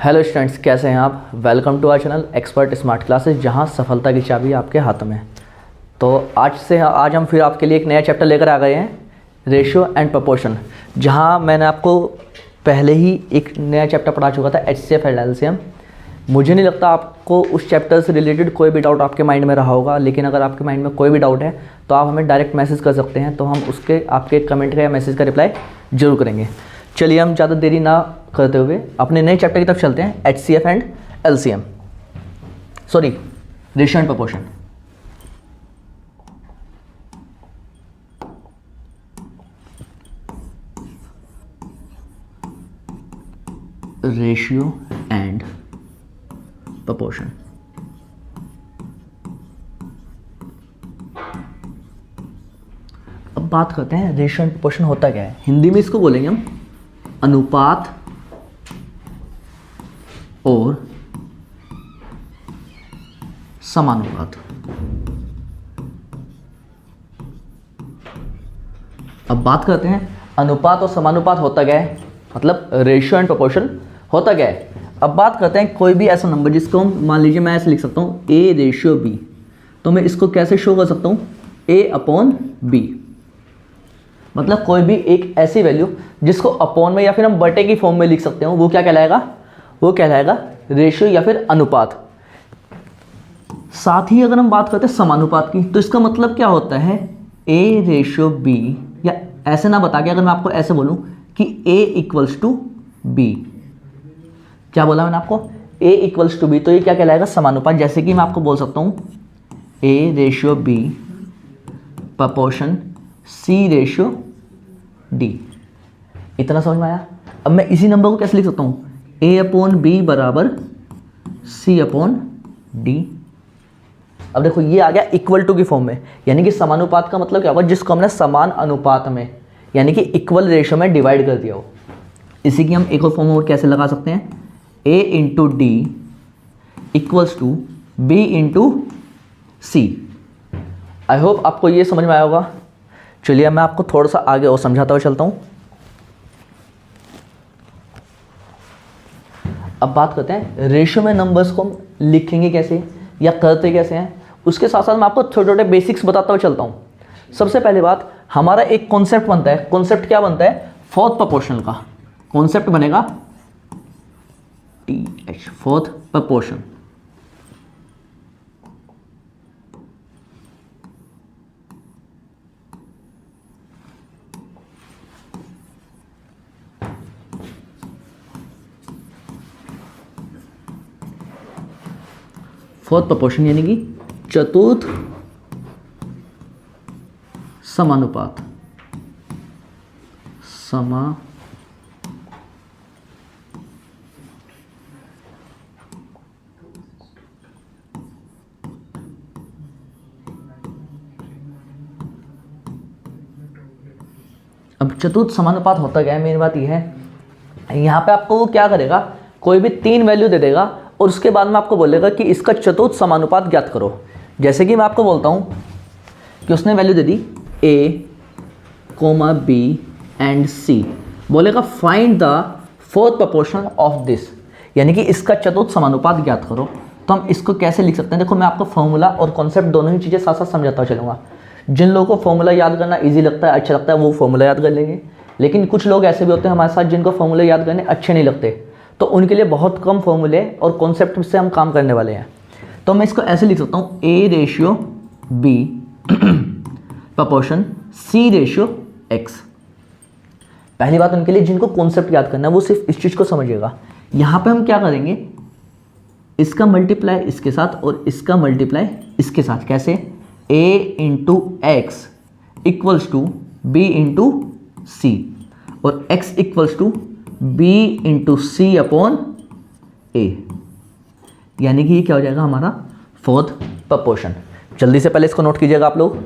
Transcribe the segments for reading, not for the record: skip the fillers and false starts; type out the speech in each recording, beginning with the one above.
Hello students, कैसे हैं आप। Welcome to our channel expert smart classes, जहां सफलता की चाबी आपके हाथ में है। तो आज हम फिर आपके लिए एक नया चैप्टर लेकर आ गए हैं, रेशियो एंड प्रोपोर्शन। जहां मैंने आपको पहले ही एक नया चैप्टर पढ़ा चुका था, HCF एंड LCM। मुझे नहीं लगता आपको उस चैप्टर से रिलेटेड कोई भी डाउट आपके माइंड में रहा होगा, लेकिन अगर आपके माइंड में कोई भी डाउट है तो आप हमें डायरेक्ट मैसेज कर सकते हैं, तो हम उसके आपके कमेंट का या मैसेज का रिप्लाई जरूर करेंगे। चलिए हम ज़्यादा देरी ना करते हुए अपने नए चैप्टर की तरफ चलते हैं, HCF and LCM, sorry ratio and proportion. Ratio and proportion. अब बात करते हैं रेशियो एंड प्रोपोर्शन होता क्या है। हिंदी में इसको बोलेंगे हम अनुपात और समानुपात। अब बात करते हैं अनुपात और समानुपात होता क्या है, मतलब रेशियो एंड प्रोपोर्शन होता क्या है। अब बात करते हैं कोई भी ऐसा नंबर जिसको हम मान लीजिए मैं ऐसे लिख सकता हूँ A/B, तो मैं इसको कैसे शो कर सकता हूँ A/B। मतलब कोई भी एक ऐसी वैल्यू जिसको अपॉन में या फिर हम बटे की फॉर्म में लिख सकते हो, वो क्या कहलाएगा, वो कहलाएगा रेशियो या फिर अनुपात। साथ ही अगर हम बात करते हैं समानुपात की, तो इसका मतलब क्या होता है A/B, या ऐसे ना बता के अगर मैं आपको ऐसे बोलूं कि A=B, क्या बोला मैंने आपको, A=B, तो ये क्या कहलाएगा समानुपात। जैसे कि मैं आपको बोल सकता हूं A/B प्रोपोर्शन C/D। इतना समझ में आया। अब मैं इसी नंबर को कैसे लिख सकता हूँ A/B बराबर C/D। अब देखो ये आ गया इक्वल टू की फॉर्म में, यानी कि समानुपात का मतलब क्या होगा, जिसको हमने समान अनुपात में यानी कि इक्वल रेशियो में डिवाइड कर दिया हो। इसी की हम एक और फॉर्म और कैसे लगा सकते हैं, A/D = B/C। आई होप आपको ये समझ में आया होगा। चलिए मैं आपको थोड़ा सा आगे और समझाता हुआ चलता हूँ। अब बात करते हैं रेशियो में नंबर्स को हम लिखेंगे कैसे या करते कैसे हैं, उसके साथ साथ मैं आपको छोटे छोटे बेसिक्स बताता हुआ चलता हूँ। सबसे पहले बात, हमारा एक कॉन्सेप्ट बनता है। कॉन्सेप्ट क्या बनता है, फोर्थ प्रोपोर्शनल का कॉन्सेप्ट बनेगा TH, fourth proportion. Fourth proportion यानी कि चतुर्थ समानुपात। अब चतुर्थ समानुपात होता क्या है, मेन बात यह है, यहाँ पे आपको वो क्या करेगा, कोई भी 3 वैल्यू दे देगा और उसके बाद में आपको बोलेगा कि इसका चतुर्थ समानुपात ज्ञात करो। जैसे कि मैं आपको बोलता हूँ कि उसने value they the A, B and C, बोलेगा find the fourth proportion of this, यानी कि इसका चतुर्थ समानुपात ज्ञात करो। तो हम इसको कैसे लिख सकते हैं, देखो मैं आपको फॉर्मूला और कॉन्सेप्ट दोनों ही चीज़ें साथ साथ समझाता चलूँगा। जिन लोगों को फॉर्मूला याद करना ईजी लगता है, अच्छा लगता है, वो फॉर्मूला याद कर लेंगे। लेकिन कुछ लोग ऐसे भी होते हैं हमारे साथ जिनको फॉर्मूले याद करने अच्छे नहीं लगते, तो उनके लिए बहुत कम फॉर्मूले और कॉन्सेप्ट से हम काम करने वाले हैं। तो मैं इसको ऐसे लिख सकता हूँ A/B प्रोपोर्शन C/X। पहली बात, उनके लिए जिनको कॉन्सेप्ट याद करना है वो सिर्फ इस चीज़ को समझिएगा। यहाँ पे हम क्या करेंगे, इसका मल्टीप्लाई इसके साथ और इसका मल्टीप्लाई इसके साथ। कैसे, A/X = B/C और X = B/C/A, यानी कि ये क्या हो जाएगा हमारा फोर्थ प्रोपोर्शन। जल्दी से पहले इसको नोट कीजिएगा आप लोग।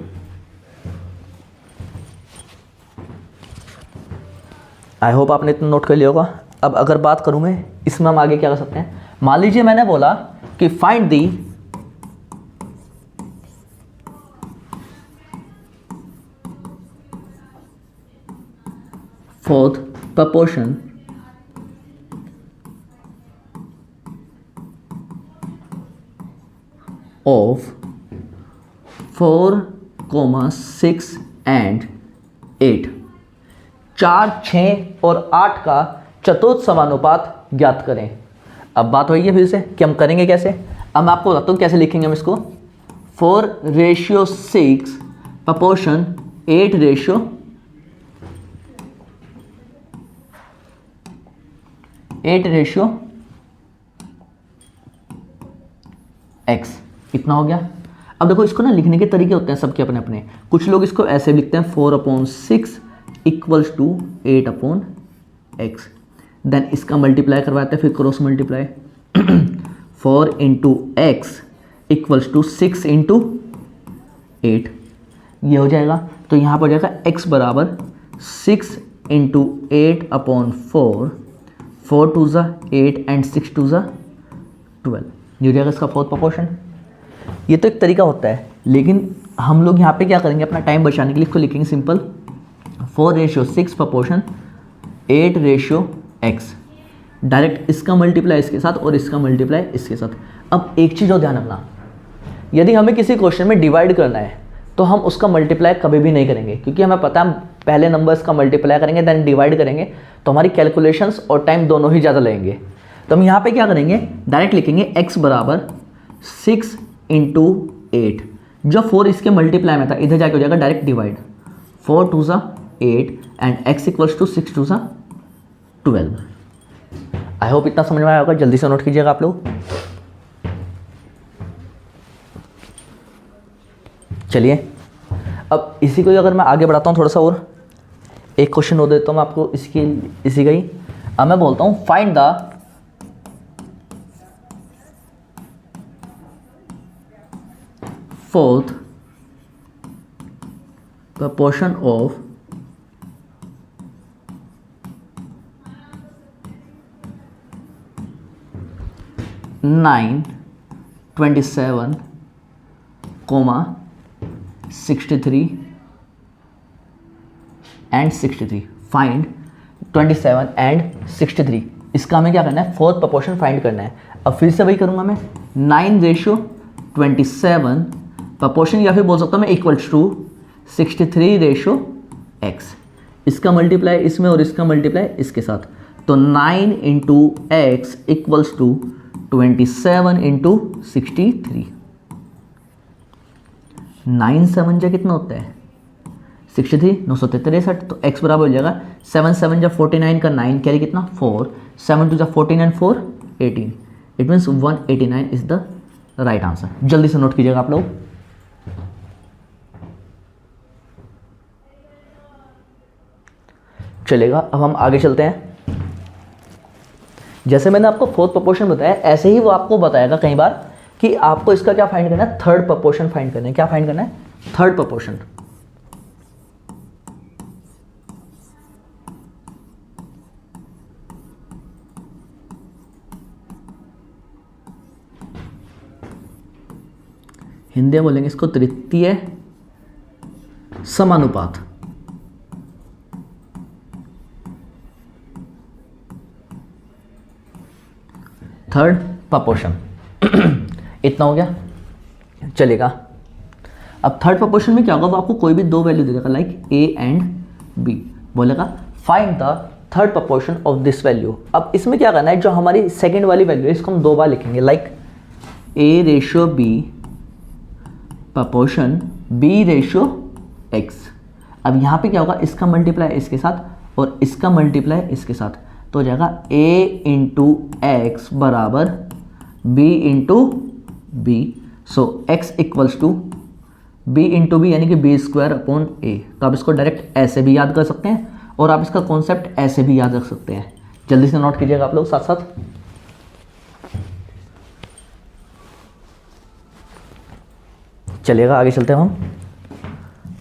आई होप आपने इतना नोट कर लिया होगा। अब अगर बात करूं मैं, इसमें हम आगे क्या कर सकते हैं, मान लीजिए मैंने बोला कि find the fourth proportion of 4, 6 and 8, 4, 6 और 8 का चतुर्थ समानुपात ज्ञात करें। अब बात होगी फिर से कि हम करेंगे कैसे। अब मैं आपको बताता हूँ कैसे लिखेंगे हम इसको। 4:6 प्रपोर्शन 8:8 x, इतना हो गया। अब देखो इसको ना लिखने के तरीके होते हैं सबके अपने अपने। कुछ लोग इसको ऐसे भी लिखते हैं 4/6 इक्वल्स टू 8/x, देन इसका मल्टीप्लाई करवाते हैं, फिर cross multiply 4 into x equals to 6 into 8, ये हो जाएगा। तो यहाँ पर हो जाएगा x बराबर 6 इंटू 8/4, 4 2 ज़ा 8 एंड 6 2 ज़ा 12, ये हो जाएगा इसका फोर्थ प्रोपोर्शन। ये तो एक तरीका होता है, लेकिन हम लोग यहाँ पे क्या करेंगे, अपना टाइम बचाने के लिए इसको लिखेंगे सिंपल 4:6 प्रपोर्शन 8:x, डायरेक्ट इसका मल्टीप्लाई इसके साथ और इसका मल्टीप्लाई इसके साथ। अब एक चीज़ और ध्यान रखना, यदि हमें किसी क्वेश्चन में डिवाइड करना है तो हम उसका मल्टीप्लाई कभी भी नहीं करेंगे, क्योंकि हमें पता है हम पहले नंबर्स का मल्टीप्लाई करेंगे देन डिवाइड करेंगे तो हमारी कैलकुलेशंस और टाइम दोनों ही ज़्यादा लगेंगे। तो हम यहाँ पे क्या करेंगे, डायरेक्ट लिखेंगे x बराबर 6 इंटू 8, जो 4 इसके मल्टीप्लाई में था इधर जाके हो जाएगा डायरेक्ट डिवाइड, 4 2 ज़ा 8 एंड x इक्वल्स टू 6 2 ज़ा 12। आई होप इतना समझ में आया होगा, जल्दी से नोट कीजिएगा आप लोग। चलिए अब इसी को अगर मैं आगे बढ़ाता हूँ थोड़ा सा और, एक क्वेश्चन हो देता हूँ मैं आपको इसी का ही। अब मैं बोलता हूँ find the fourth proportion of 9, 27, 63 and 63। Find 27 and 63, इसका हमें क्या करना है, फोर्थ प्रोपोर्शन फाइंड करना है। अब फिर से वही करूंगा मैं, 9:27 प्रपोर्शन, या फिर बोल सकता हूँ मैं इक्वल्स टू 63:x, इसका मल्टीप्लाई इसमें और इसका मल्टीप्लाई इसके साथ, तो 9 into x equals to 27 into 63। 9 7 जा कितना होता है 63, 963, तो x बराबर हो जाएगा 7 7 जा 49 का 9 कैरी कितना 4, 7 2 जा 49 4 18, it means 189 is the right answer. जल्दी से नोट कीजिएगा आप लोग। चलेगा, अब हम आगे चलते हैं। जैसे मैंने आपको फोर्थ प्रोपोर्शन बताया, ऐसे ही वो आपको बताएगा कई बार कि आपको इसका क्या फाइंड करना है, थर्ड प्रोपोर्शन फाइंड करना है। क्या फाइंड करना है, थर्ड प्रोपोर्शन। हिंदी में बोलेंगे इसको तृतीय समानुपात। थर्ड प्रोपोर्शन इतना हो गया, चलेगा। अब थर्ड प्रोपोर्शन में क्या होगा, वो आपको कोई भी दो वैल्यू दे देगा, लाइक a एंड b, बोलेगा find the third proportion of this value. अब इसमें क्या करना है, जो हमारी सेकंड वाली वैल्यू है इसको हम दो बार लिखेंगे, लाइक a:b प्रपोर्शन b:x। अब यहाँ पे क्या होगा, इसका मल्टीप्लाई इसके साथ और इसका मल्टीप्लाई इसके साथ, तो हो जाएगा a इंटू एक्स बराबर b into B. So x equals to b into B यानी कि b²/a। तो आप इसको डायरेक्ट ऐसे भी याद कर सकते हैं और आप इसका कॉन्सेप्ट ऐसे भी याद रख सकते हैं। जल्दी से नोट कीजिएगा आप लोग साथ साथ। चलिएगा आगे चलते हैं हम।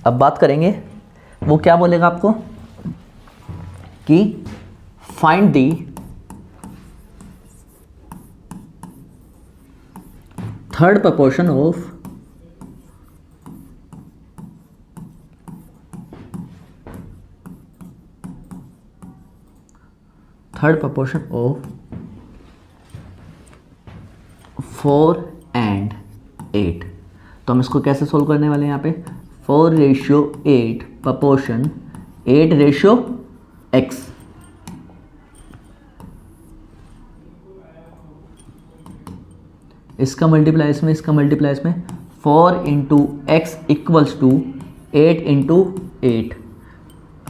अब बात करेंगे, वो क्या बोलेगा आपको कि find the third proportion of third proportion of 4 and 8। तो हम इसको कैसे सोल्व करने वाले हैं यहाँ पे, 4:8 प्रपोर्शन 8:x। इसका मल्टीप्लाई इसमें, इसका मल्टीप्लाई इसमें, 4 into x equals to 8 into 8,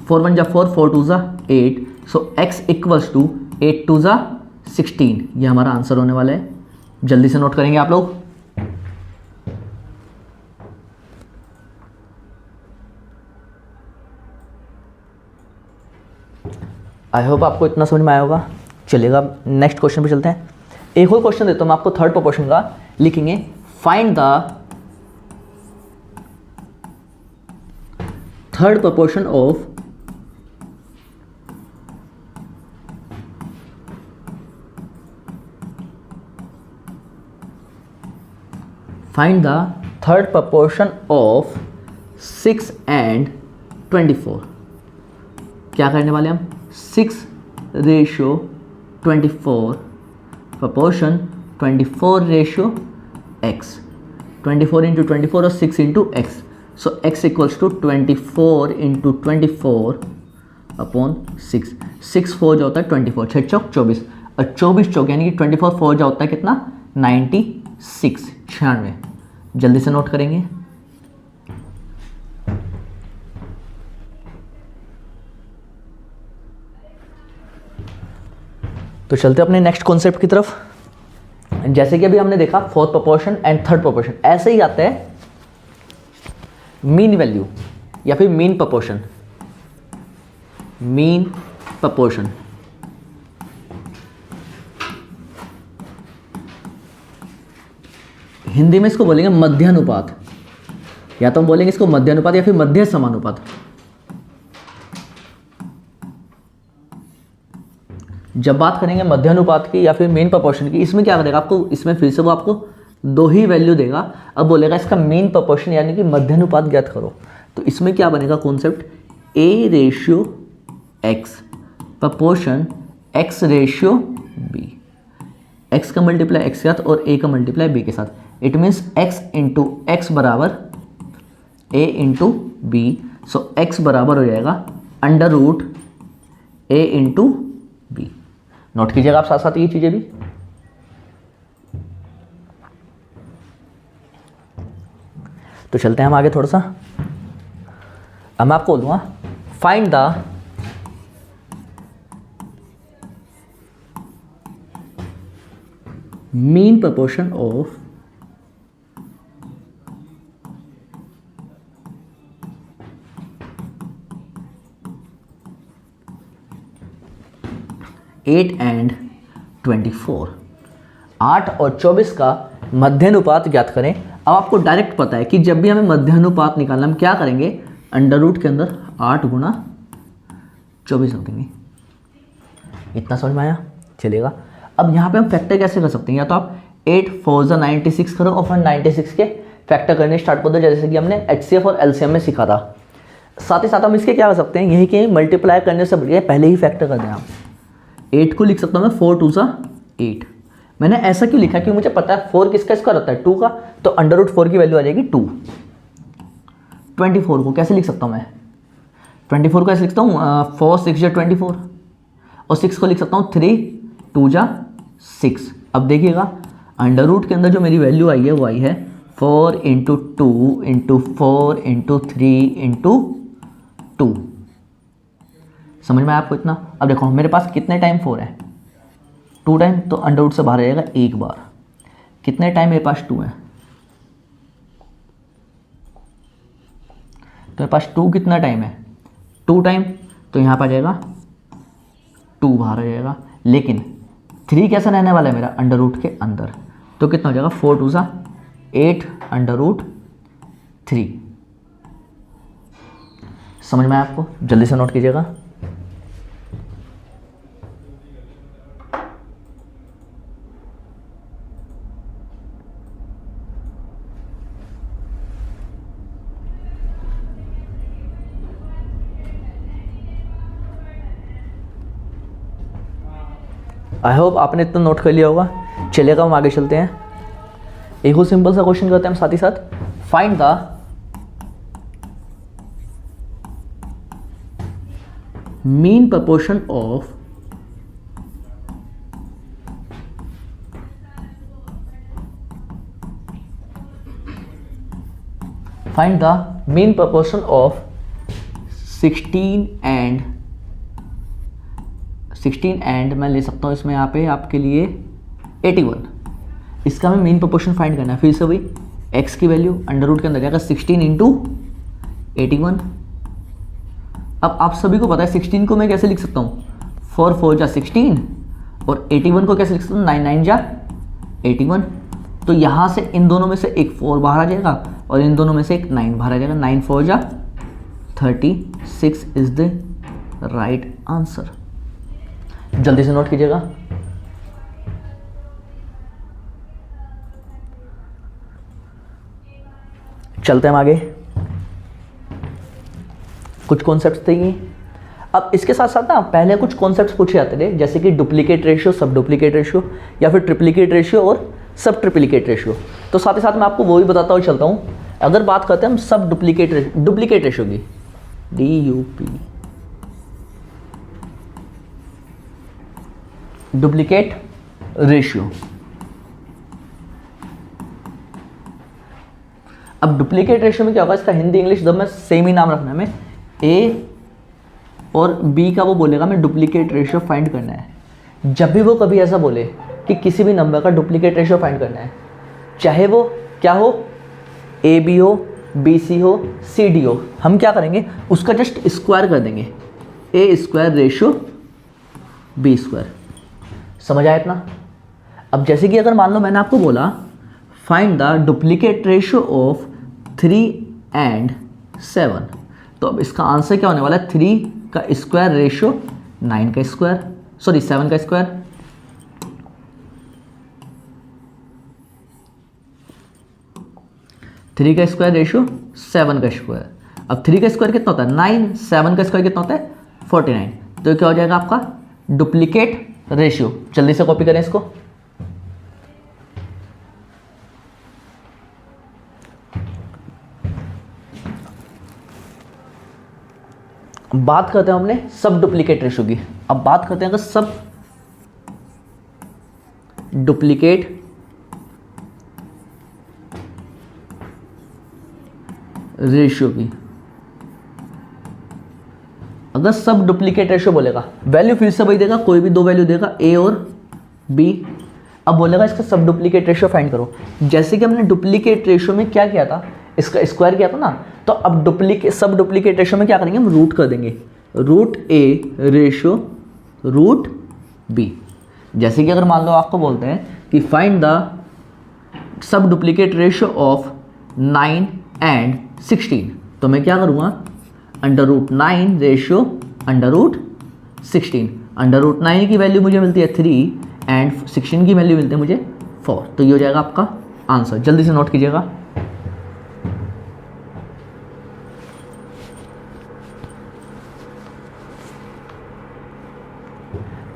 4 1 जा 4, 4 2 जा 8, सो x इक्वल्स टू 8 2 जा 16। ये हमारा आंसर होने वाला है। जल्दी से नोट करेंगे आप लोग। आई होप आपको इतना समझ में आया होगा। चलिएगा नेक्स्ट क्वेश्चन पे चलते हैं। एक और क्वेश्चन देता हूं मैं आपको, थर्ड प्रोपोर्शन का। लिखेंगे find the third proportion of find the third proportion of 6 and 24। क्या करने वाले हम, 6:24 proportion 24:x, 24 इंटू 24 और 6 into x. So x equals to 24 into 24 upon 6। 6 4 जो होता है 24, 6 चौक 24, और 24 चौक यानी कि 24 4 जो होता है कितना, 96, 96। जल्दी से नोट करेंगे। तो चलते अपने नेक्स्ट कॉन्सेप्ट की तरफ। जैसे कि अभी हमने देखा fourth proportion and third proportion, ऐसे ही आता है मीन वैल्यू या फिर mean proportion. Mean proportion Hindi में इसको बोलेंगे मध्यानुपात, या तो हम बोलेंगे इसको मध्यानुपात या फिर मध्य समानुपात। जब बात करेंगे मध्यानुपात की या फिर मेन प्रोपोर्शन की, इसमें क्या करेगा आपको, इसमें फिर से वो आपको दो ही वैल्यू देगा। अब बोलेगा इसका मेन प्रोपोर्शन यानी कि मध्यानुपात ज्ञात करो। तो इसमें क्या बनेगा concept, A:x proportion x:b। x का मल्टीप्लाई x के साथ और a का मल्टीप्लाई b के साथ। It means x into x बराबर a into B. So x बराबर हो जाएगा under root a into B. Note कीजिएगा आप साथ साथ ये चीजें भी। तो चलते हैं हम आगे थोड़ा सा। अब मैं आपको बोलूंगा find the mean proportion of eight and 24। 8 और 24 का मध्यानुपात ज्ञात करें। अब आपको डायरेक्ट पता है कि जब भी हमें मध्यानुपात निकालना, हम क्या करेंगे, अंडर रूट के अंदर 8 गुणा 24 रख देंगे। इतना समझ में आया? चलेगा। अब यहाँ पे हम फैक्टर कैसे कर सकते हैं, या तो आप 8 4 96 करो और फिर 96 के फैक्टर करने स्टार्ट कर दो, जैसे कि हमने HCF और LCM में सीखा था। साथ ही साथ हम इसके क्या कर सकते हैं, यही कि मल्टीप्लाई करने से बढ़िया पहले ही फैक्टर कर दें। आप 8 को लिख सकता हूँ मैं 4 2 8। मैंने ऐसा क्यों लिखा, क्योंकि मुझे पता है 4 किसका स्क्वायर होता है, 2 का, तो अंडर रूट 4 की वैल्यू आ जाएगी 2। 24 को कैसे लिख सकता हूँ मैं, 24 को ऐसे लिखता हूँ 4 6 जा 24, और 6 को लिख सकता हूँ 3 2 जा 6। अब देखिएगा अंडर रूट के अंदर जो मेरी वैल्यू आई है वो आई है 4 इंटू 2 इंटू 4 इंटू 3 इंटू 2। समझ में आया आपको इतना? अब देखो मेरे पास कितने टाइम 4 है, 2 टाइम, तो अंडर रूट से बाहर आएगा एक बार। कितने टाइम मेरे पास 2 है, तो मेरे पास 2 कितना टाइम है, 2 टाइम, तो यहाँ पर आ जाएगा 2 बाहर आ जाएगा। लेकिन 3 कैसा रहने वाला है मेरा, अंडर रूट के अंदर, तो कितना हो जाएगा 4 2 8 अंडर रूट 3। समझ में आया आपको? जल्दी से नोट कीजिएगा। आई होप आपने इतना नोट कर लिया होगा। चलिएगा हम आगे चलते हैं। एक और सिंपल सा क्वेश्चन करते हैं हम साथ ही साथ, find the mean proportion of find the mean proportion of 16 and मैं ले सकता हूँ इसमें यहाँ पे आपके लिए 81। इसका हमें मीन प्रोपोर्शन फाइंड करना है। फिर से वही x की वैल्यू अंडर रूट के अंदर जाएगा 16 इंटू 81। अब आप सभी को पता है 16 को मैं कैसे लिख सकता हूँ, 4 4 जा 16 और 81 को कैसे लिख सकता हूँ, 9 9 जा 81। तो यहाँ से इन दोनों में से एक 4 बाहर आ जाएगा और इन दोनों में से एक 9 बाहर आ जाएगा। 9 4 जा 36 इज द राइट आंसर। जल्दी से नोट कीजिएगा। चलते हैं हम आगे। कुछ कॉन्सेप्ट्स थे ये। अब इसके साथ साथ ना पहले कुछ कॉन्सेप्ट्स पूछे जाते थे, जैसे कि डुप्लीकेट रेशियो, सब डुप्लीकेट रेशियो, या फिर ट्रिप्लीकेट रेशियो और सब ट्रिप्लीकेट रेशियो। तो साथ ही साथ मैं आपको वो भी बताता हुआ चलता हूँ। अगर बात करते हैं हम सब डुप्लीकेट रेशियो की, DUP डुप्लीकेट रेशियो। अब डुप्लीकेट रेशियो में क्या होगा, इसका हिंदी इंग्लिश दो में सेम ही नाम रखना है। हमें A और B का वो बोलेगा हमें डुप्लीकेट रेशियो फाइंड करना है। जब भी वो कभी ऐसा बोले कि किसी भी नंबर का डुप्लीकेट रेशियो फाइंड करना है, चाहे वो क्या हो, AB हो, BC हो, CD हो, हम क्या करेंगे, उसका जस्ट स्क्वायर कर देंगे, A square ratio B square. समझ आया इतना? अब जैसे कि अगर मान लो मैंने आपको बोला find the duplicate ratio of 3 and 7, तो अब इसका आंसर क्या होने वाला है, 3 का स्क्वायर रेशियो 9 का स्क्वायर, सॉरी 7 का स्क्वायर। थ्री का स्क्वायर रेशियो 7 का स्क्वायर। अब 3 का स्क्वायर कितना होता है 9, 7 का स्क्वायर कितना होता है 49। तो क्या हो जाएगा आपका डुप्लीकेट रेशियो। जल्दी से कॉपी करें इसको। बात करते हैं हमने सब डुप्लीकेट रेशियो की। अब बात करते हैं अगर सब डुप्लीकेट रेशियो की। अगर सब डुप्लीकेट रेशियो बोलेगा, वैल्यू फिर से वही देगा, कोई भी दो वैल्यू देगा A और B। अब बोलेगा इसका सब डुप्लीकेट रेशियो फाइंड करो। जैसे कि हमने डुप्लीकेट रेशियो में क्या किया था, इसका स्क्वायर किया था ना, तो अब सब डुप्लीकेट रेशियो में क्या करेंगे, हम रूट कर देंगे, root A ratio root B। जैसे कि अगर मान लो आपको बोलते हैं कि find the sub duplicate ratio of 9 and 16, तो मैं क्या करूँगा, under root 9 ratio under root 16। Under root 9 की वैल्यू मुझे मिलती है 3 एंड 16 की वैल्यू मिलती है मुझे 4। तो ये हो जाएगा आपका आंसर। जल्दी से नोट कीजिएगा।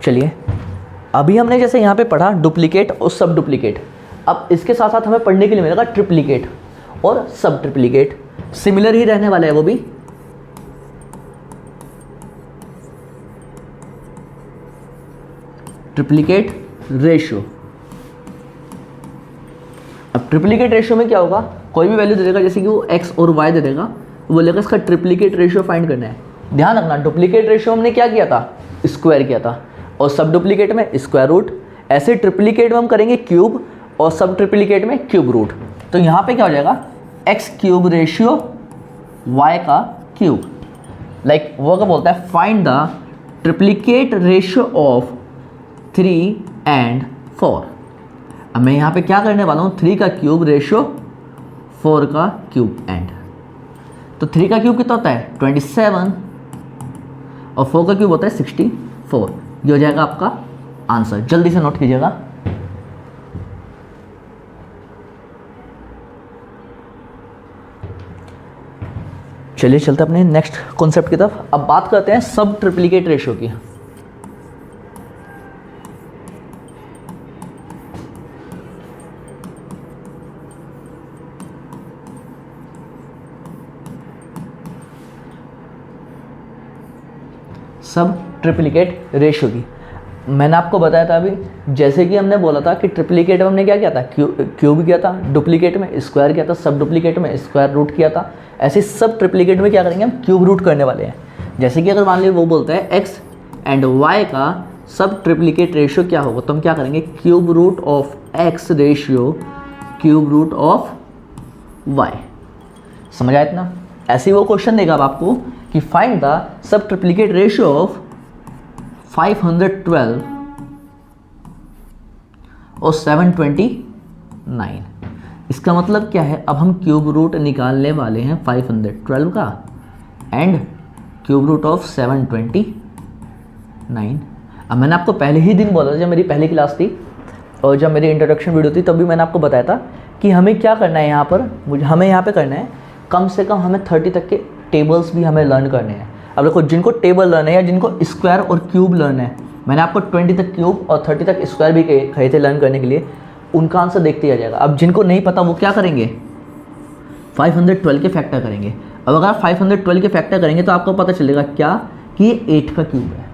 चलिए, अभी हमने जैसे यहाँ पे पढ़ा डुप्लीकेट और सब डुप्लीकेट। अब इसके साथ साथ हमें पढ़ने के लिए मिलेगा ट्रिप्लीकेट और सब ट्रिप्लीकेट। सिमिलर ही रहने वाला है वो भी। Triplicate ratio. अब ट्रिप्लीकेट रेशियो में क्या होगा, कोई भी वैल्यू दे देगा, जैसे कि वो x और y दे देगा, वो बोलेगा इसका ट्रिप्लीकेट रेशियो फाइंड करना है। ध्यान रखना, डुप्लीकेट रेशियो हमने क्या किया था, स्क्वायर किया था, और सब डुप्लीकेट में स्क्वायर रूट। ऐसे ट्रिप्लीकेट में हम करेंगे क्यूब और सब ट्रिप्लीकेट में क्यूब रूट। तो यहाँ पे क्या हो जाएगा, x क्यूब रेशियो y का क्यूब। लाइक वो क्या बोलता है, find the triplicate ratio of 3 and 4। अब मैं यहाँ पे क्या करने वाला हूँ, 3 का क्यूब रेशियो 4 का क्यूब एंड। तो 3 का क्यूब कितना होता है 27 और 4 का क्यूब होता है 64। ये हो जाएगा आपका आंसर। जल्दी से नोट कीजिएगा। चलिए चलते अपने नेक्स्ट कॉन्सेप्ट की तरफ। अब बात करते हैं सब ट्रिप्लीकेट रेशियो की। सब ट्रिप्लिकेट रेशियो की। मैंने आपको बताया था अभी, जैसे कि हमने बोला था कि ट्रिप्लिकेट में हमने क्या किया था, क्यूब किया था, डुप्लीकेट में स्क्वायर किया था, सब डुप्लीकेट में स्क्वायर रूट किया था। ऐसे सब ट्रिप्लिकेट में क्या करेंगे, हम क्यूब रूट करने वाले हैं। जैसे कि अगर मान लीजिए वो बोलता है एक्स एंड वाई का सब ट्रिप्लिकेट रेशियो क्या होगा, तो हम क्या करेंगे, cube root of X ratio cube root of Y. समझ आया इतना? ऐसे ही वो क्वेश्चन देगा अब आपको कि फाइंड द सब ट्रिप्लिकेट रेशियो ऑफ 512 और 729। इसका मतलब क्या है, अब हम क्यूब रूट निकालने वाले हैं 512 का एंड क्यूब रूट ऑफ 729। अब मैंने आपको पहले ही दिन बोला था, जब मेरी पहली क्लास थी और जब मेरी इंट्रोडक्शन वीडियो थी, तब भी मैंने आपको बताया था कि हमें क्या करना है यहाँ पर, हमें यहाँ पे करना है कम से कम हमें 30 तक के टेबल्स भी हमें लर्न करने हैं। अब देखो, जिनको टेबल लर्न है या जिनको स्क्वायर और क्यूब लर्न है, मैंने आपको 20 तक क्यूब और 30 तक स्क्वायर भी कहे थे लर्न करने के लिए, उनका आंसर देखते आ जाएगा। अब जिनको नहीं पता वो क्या करेंगे, 512 के फैक्टर करेंगे। अब अगर आप 512 के फैक्टर करेंगे तो आपको पता चलेगा क्या, कि ये 8 का क्यूब है।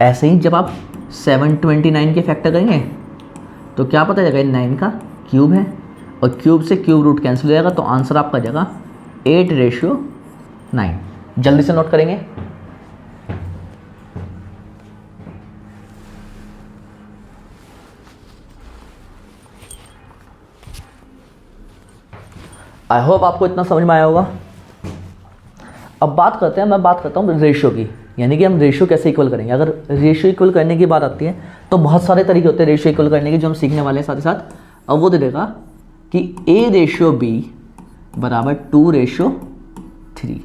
ऐसे ही जब आप 729 के फैक्टर करेंगे तो क्या पता चलेगा, 9 का क्यूब है, और क्यूब से क्यूब रूट कैंसिल हो जाएगा, तो आंसर आपका जाएगा 8:9। जल्दी से नोट करेंगे। आई होप आपको इतना समझ में आया होगा। अब बात करते हैं, मैं बात करता हूँ रेशियो की, यानी कि हम रेशियो कैसे इक्वल करेंगे। अगर रेशियो इक्वल करने की बात आती है तो बहुत सारे तरीके होते हैं रेशियो इक्वल करने के, जो हम सीखने वाले हैं साथ ही साथ। अब वो दे देगा कि A/B बराबर 2/3,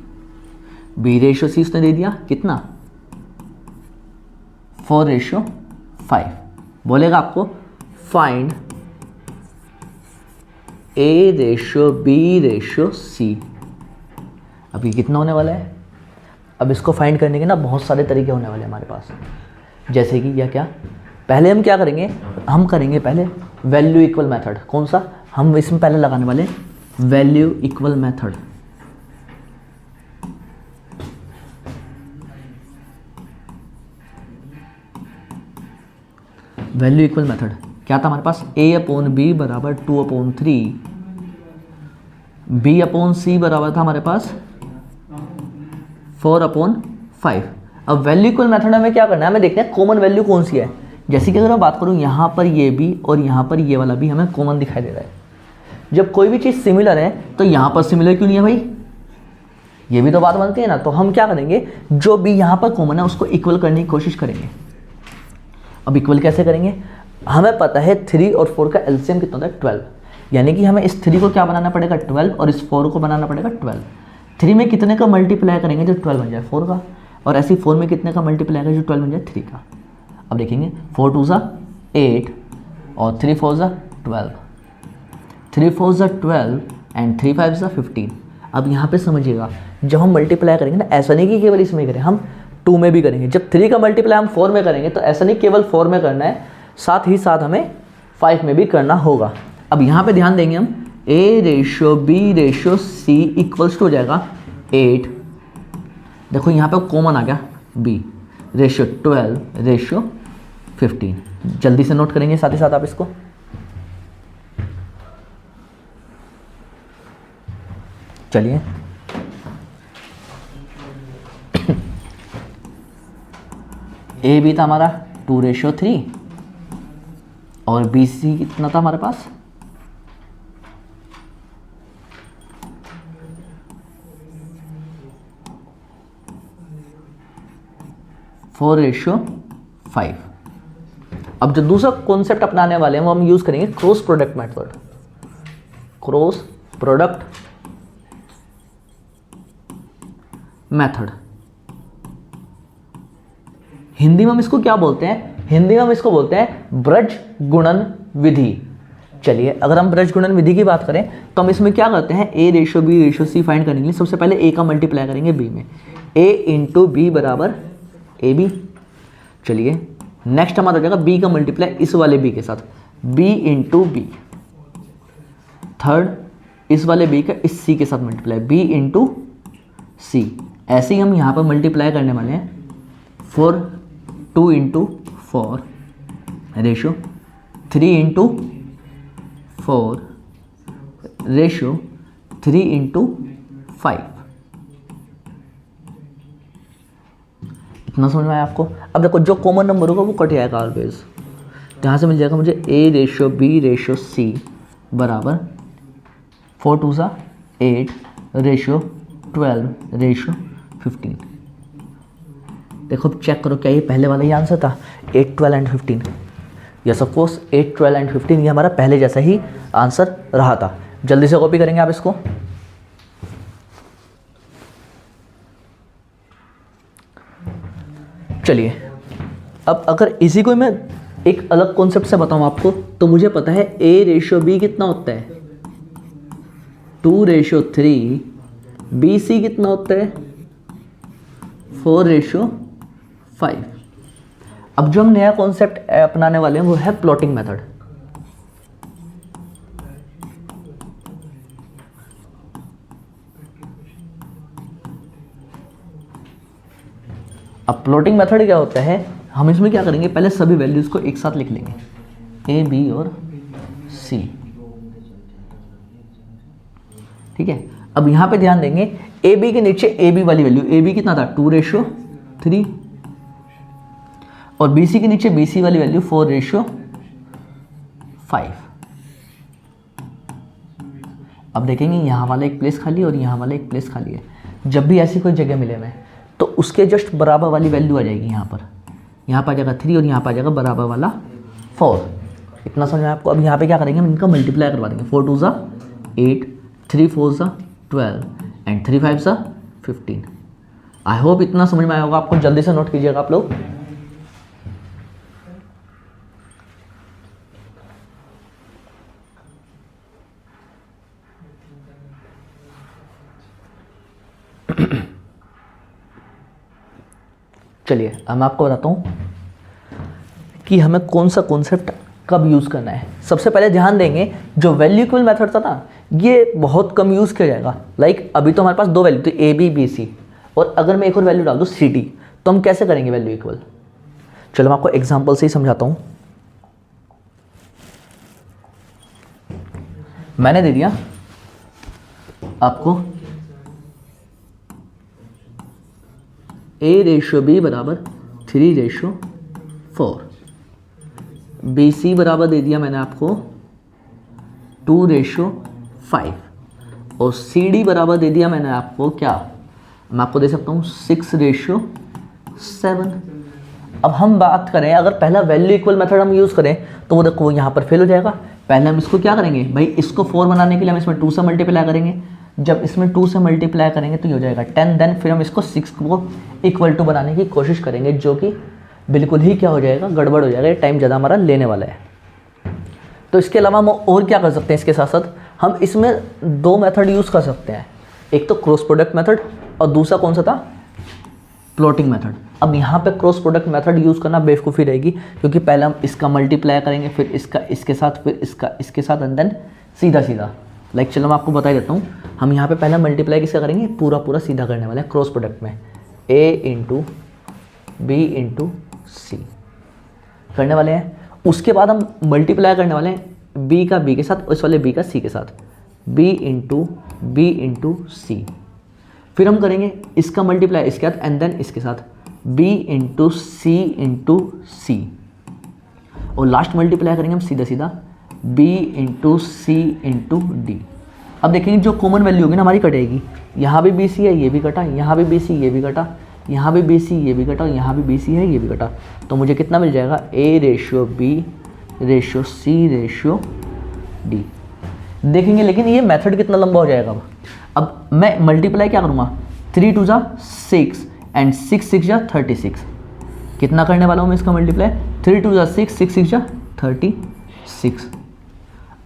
B/C उसने दे दिया कितना, 4/5। बोलेगा आपको फाइंड A/B/C। अब ये कितना होने वाला है, अब इसको फाइंड करने के ना बहुत सारे तरीके होने वाले हैं हमारे पास। जैसे कि या क्या, पहले हम क्या करेंगे, हम करेंगे पहले वैल्यू इक्वल मेथड। कौन सा, हम इसमें पहले लगाने वाले value equal method. Value equal method क्या था हमारे पास, A/B बराबर 2/3, B/C बराबर था हमारे पास 4/5। अब वैल्यू इक्वल मेथड हमें क्या करना है, हमें देखते हैं कॉमन वैल्यू कौन सी है। जैसे कि अगर मैं बात करूं, यहाँ पर ये भी और यहाँ पर ये वाला भी हमें कॉमन दिखाई दे रहा है। जब कोई भी चीज़ सिमिलर है तो यहाँ पर सिमिलर क्यों नहीं है भाई, ये भी तो बात बनती है ना। तो हम क्या करेंगे, जो भी यहाँ पर कॉमन है उसको इक्वल करने की कोशिश करेंगे। अब इक्वल कैसे करेंगे, हमें पता है 3 और 4 का एलसीएम कितना होता है, 12। यानी कि हमें इस 3 को क्या बनाना पड़ेगा, 12, और इस 4 को बनाना पड़ेगा 12। 3 में कितने का मल्टीप्लाई करेंगे जो 12 बन जाए 4 का, और ऐसे 4 में कितने का मल्टीप्लाई करेंगे जो 12 बन जाए 3 का। अब देखेंगे 4 2 ज़ा 8 और 3 4 ज़ा 12, 3 4 ज़ा 12 एंड 3 5 ज़ा 15। अब यहाँ पे समझिएगा, जब हम मल्टीप्लाई करेंगे ना, ऐसा नहीं कि केवल इसमें करें, हम 2 में भी करेंगे। जब 3 का मल्टीप्लाई हम 4 में करेंगे तो ऐसा नहीं केवल 4 में करना है, साथ ही साथ हमें 5 में भी करना होगा। अब यहाँ पे ध्यान देंगे हम, A/B/C इक्वल्स टू हो जाएगा 8। देखो यहाँ पे कॉमन आ गया B/12/15। जल्दी से नोट करेंगे साथ ही साथ आप इसको। चलिए A भी था हमारा 2/3 और BC कितना था हमारे पास, 4/5। अब जो दूसरा कॉन्सेप्ट अपनाने वाले हैं वो हम यूज करेंगे cross product method. Cross product method, Hindi में हम इसको क्या बोलते हैं, हिंदी में हम इसको बोलते हैं ब्रज गुणन विधि। चलिए अगर हम ब्रज गुणन विधि की बात करें तो हम इसमें क्या करते हैं, A/B/C फाइंड करने के लिए सबसे पहले A का मल्टीप्लाई करेंगे B में, A × B बराबर AB। चलिए नेक्स्ट हमारा हो जाएगा B का मल्टीप्लाई इस वाले B के साथ, B × B। थर्ड इस वाले B का इस C के साथ मल्टीप्लाई, B × C। ऐसे ही हम यहाँ पर मल्टीप्लाई करने वाले हैं 4 2 into 4 ratio 3 into 4 ratio 3 into 5। इतना समझ में आया आपको। अब देखो जो कॉमन नंबर होगा वो कट जाएगा ऑलवेज, यहाँ से मिल जाएगा मुझे a ratio b ratio c बराबर 4 2 सा 8 रेशो 12 रेशो 15। देखो अब चेक करो क्या ये पहले वाला ही आंसर था 8 12 and 15। Yes of course 8 12 and 15 ये हमारा पहले जैसा ही आंसर रहा था। जल्दी से कॉपी करेंगे आप इसको। चलिए अब अगर इसी को मैं एक अलग कॉन्सेप्ट से बताऊं आपको, तो मुझे पता है a रेशो b कितना होता है 2 रेशो 3, BC कितना होता है 4 रेशो 5। अब जो हम नया कॉन्सेप्ट अपनाने वाले हैं वो है प्लॉटिंग मेथड। अब प्लॉटिंग मेथड क्या होता है, हम इसमें क्या करेंगे, पहले सभी वैल्यूज को एक साथ लिख लेंगे a b और c। ठीक है, अब यहाँ पे ध्यान देंगे ए बी के नीचे ए बी वाली वैल्यू, ए बी कितना था 2 रेशो 3 और बी सी के नीचे बी सी वाली वैल्यू 4 रेशो 5। अब देखेंगे यहाँ वाला एक प्लेस खाली और यहाँ वाला एक प्लेस खाली है। जब भी ऐसी कोई जगह मिले हमें तो उसके जस्ट बराबर वाली वैल्यू आ जाएगी यहाँ पर आ जाएगा 3 और यहाँ पर आ जाएगा बराबर वाला 4। इतना समझ में आपको। अब यहाँ पे क्या करेंगे, हम इनका मल्टीप्लाई करवा देंगे 4 2 सा 8 3 4 सा 12 एंड 3 5 सा 15। आई होप इतना समझ में आया होगा आपको। जल्दी से नोट कीजिएगा आप लोग। चलिए अब मैं आपको बताता हूँ कि हमें कौन सा कॉन्सेप्ट कब यूज़ करना है। सबसे पहले ध्यान देंगे जो वैल्यू इक्वल मेथड था ना, ये बहुत कम यूज़ किया जाएगा। लाइक अभी तो हमारे पास दो वैल्यू थी ए बी बी सी, और अगर मैं एक और वैल्यू डाल दूँ सी डी, तो हम कैसे करेंगे वैल्यू इक्वल। चलो मैं आपको एग्जाम्पल से ही समझाता हूँ। मैंने दे दिया आपको a रेशो b बराबर 3 रेशो 4, बी सी बराबर दे दिया मैंने आपको 2 रेशो 5 और सी डी बराबर दे दिया मैंने आपको क्या, मैं आपको दे सकता हूँ 6 रेशो 7। अब हम बात करें अगर पहला वैल्यू इक्वल मेथड हम यूज़ करें तो वो देखो यहाँ पर फेल हो जाएगा। पहले हम इसको क्या करेंगे भाई, इसको 4 बनाने के लिए हम इसमें 2 से मल्टीप्लाई करेंगे। जब इसमें 2 से मल्टीप्लाई करेंगे तो ये हो जाएगा 10। देन फिर हम इसको 6 को इक्वल टू बनाने की कोशिश करेंगे, जो कि बिल्कुल ही क्या हो जाएगा, गड़बड़ हो जाएगा। ये टाइम ज़्यादा हमारा लेने वाला है। तो इसके अलावा हम और क्या कर सकते हैं, इसके साथ साथ हम इसमें 2 मेथड यूज़ कर सकते हैं। एक तो क्रॉस प्रोडक्ट मेथड और दूसरा कौन सा था, प्लॉटिंग मेथड। अब यहाँ पे क्रॉस प्रोडक्ट मेथड यूज़ करना बेवकूफ़ी रहेगी, क्योंकि पहले हम इसका मल्टीप्लाई करेंगे, फिर इसका इसके साथ, फिर इसका इसके साथ, एंड देन सीधा सीधा। लाइक चलो मैं आपको बता ही देता हूँ। हम यहाँ पे पहले मल्टीप्लाई किसका करेंगे, पूरा सीधा करने वाले हैं क्रॉस प्रोडक्ट में। a इंटू बी इंटू सी करने वाले हैं। उसके बाद हम मल्टीप्लाई करने वाले हैं b का b के साथ, उस वाले b का c के साथ, b इंटू बी इंटू सी। फिर हम करेंगे इसका मल्टीप्लाई इसके साथ एंड देन इसके साथ b इंटू सी इंटू सी, और लास्ट मल्टीप्लाई करेंगे हम सीधा सीधा b इंटू सी इंटू डी। अब देखेंगे जो कॉमन वैल्यू होगी ना हमारी कटेगी। यहाँ भी बी सी है, ये भी कटा, यहाँ भी बी सी, ये भी कटा, यहाँ भी बी सी, ये भी कटा, यहाँ भी बी सी है, ये भी कटा। तो मुझे कितना मिल जाएगा, a ratio B ratio C ratio D. देखेंगे लेकिन ये मेथड कितना लंबा हो जाएगा। अब मैं मल्टीप्लाई क्या करूँगा, 3 2 जा 6 एंड 6 6 जा 36। कितना करने वाला हूँ मैं इसका मल्टीप्लाई, 3 2 जा 6 6 6 जा 36।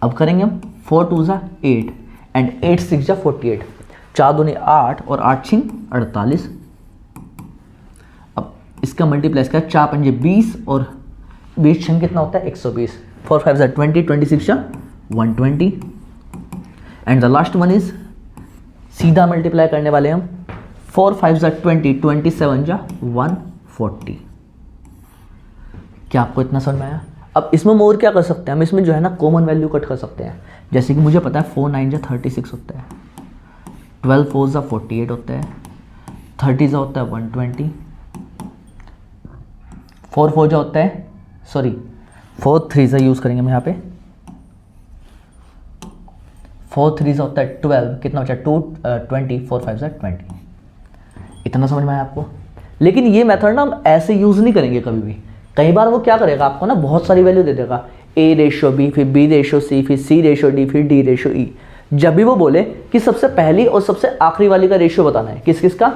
अब करेंगे हम 4 2 जा 8 एंड 8 6 जा 48। 4 दूनी 8 और 8 छिंग 48। अब इसका मल्टीप्लाई इसका 4 पंजे 20 और 20 छिंग कितना होता है 120। 4 5 जा 20, 26 जा 120 and the last one is सीधा मल्टीप्लाई करने वाले हम 4 5 जा 20, 27 जा 40। क्या आपको इतना समझ में आया? अब इसमें हम और क्या कर सकते हैं, हम इसमें जो है ना कॉमन वैल्यू कट कर सकते हैं। जैसे कि मुझे पता है 4 9 जा 36 होता है, 12 4 जा 48 होता है, 30 जा होता है 120, 4 4 जा होता है, सॉरी 4 3 जा यूज़ करेंगे हम यहाँ पे, 4 3 जा होता है 12, कितना बचा 2 20, 4 5 जा 20। इतना समझ में आया आपको? लेकिन ये मेथड ना हम ऐसे यूज़ नहीं करेंगे कभी भी। कई बार वो क्या करेगा, आपको ना बहुत सारी वैल्यू दे देगा, A रेशो B, फिर B रेशो C, फिर C रेशो D, फिर D रेशो E। जब भी वो बोले कि सबसे पहली और सबसे आखिरी वाली का रेशियो बताना है, किस किस का,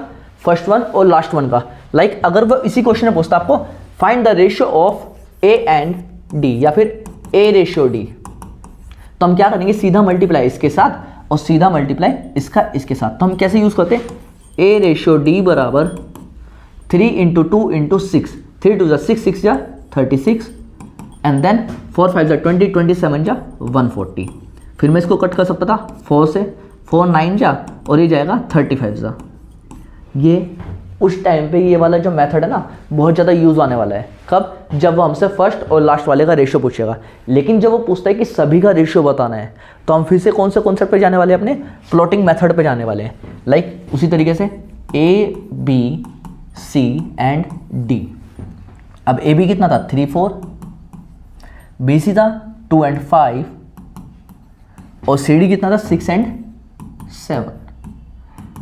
फर्स्ट वन और लास्ट वन का। लाइक अगर वो इसी क्वेश्चन में पूछता आपको find the ratio of A and D या फिर A रेशियो D, तो हम क्या करेंगे, सीधा मल्टीप्लाई इसके साथ और सीधा मल्टीप्लाई इसका इसके साथ। तो हम कैसे यूज़ करते हैं, A रेशियो D बराबर 3 इंटू 2 इंटू 6, 3 2 जा 6, 6 जा 36, एंड देन 4 5 जा 20, 27 जा 140। फिर मैं इसको कट कर सकता था 4 से, 4 9 जा और ये जाएगा 35 जा। ये उस टाइम पे ये वाला जो मेथड है ना बहुत ज़्यादा यूज़ आने वाला है। कब, जब वो हमसे फर्स्ट और लास्ट वाले का रेशियो पूछेगा। लेकिन जब वो पूछता है कि सभी का रेशियो बताना है, तो हम फिर से कौन से कॉन्सेप्ट पे जाने वाले हैं, अपने प्लॉटिंग मेथड पे जाने वाले हैं। लाइक उसी तरीके से A B C and D। अब A B कितना था 3 4, B C था 2 एंड 5 और C D कितना था 6 एंड 7।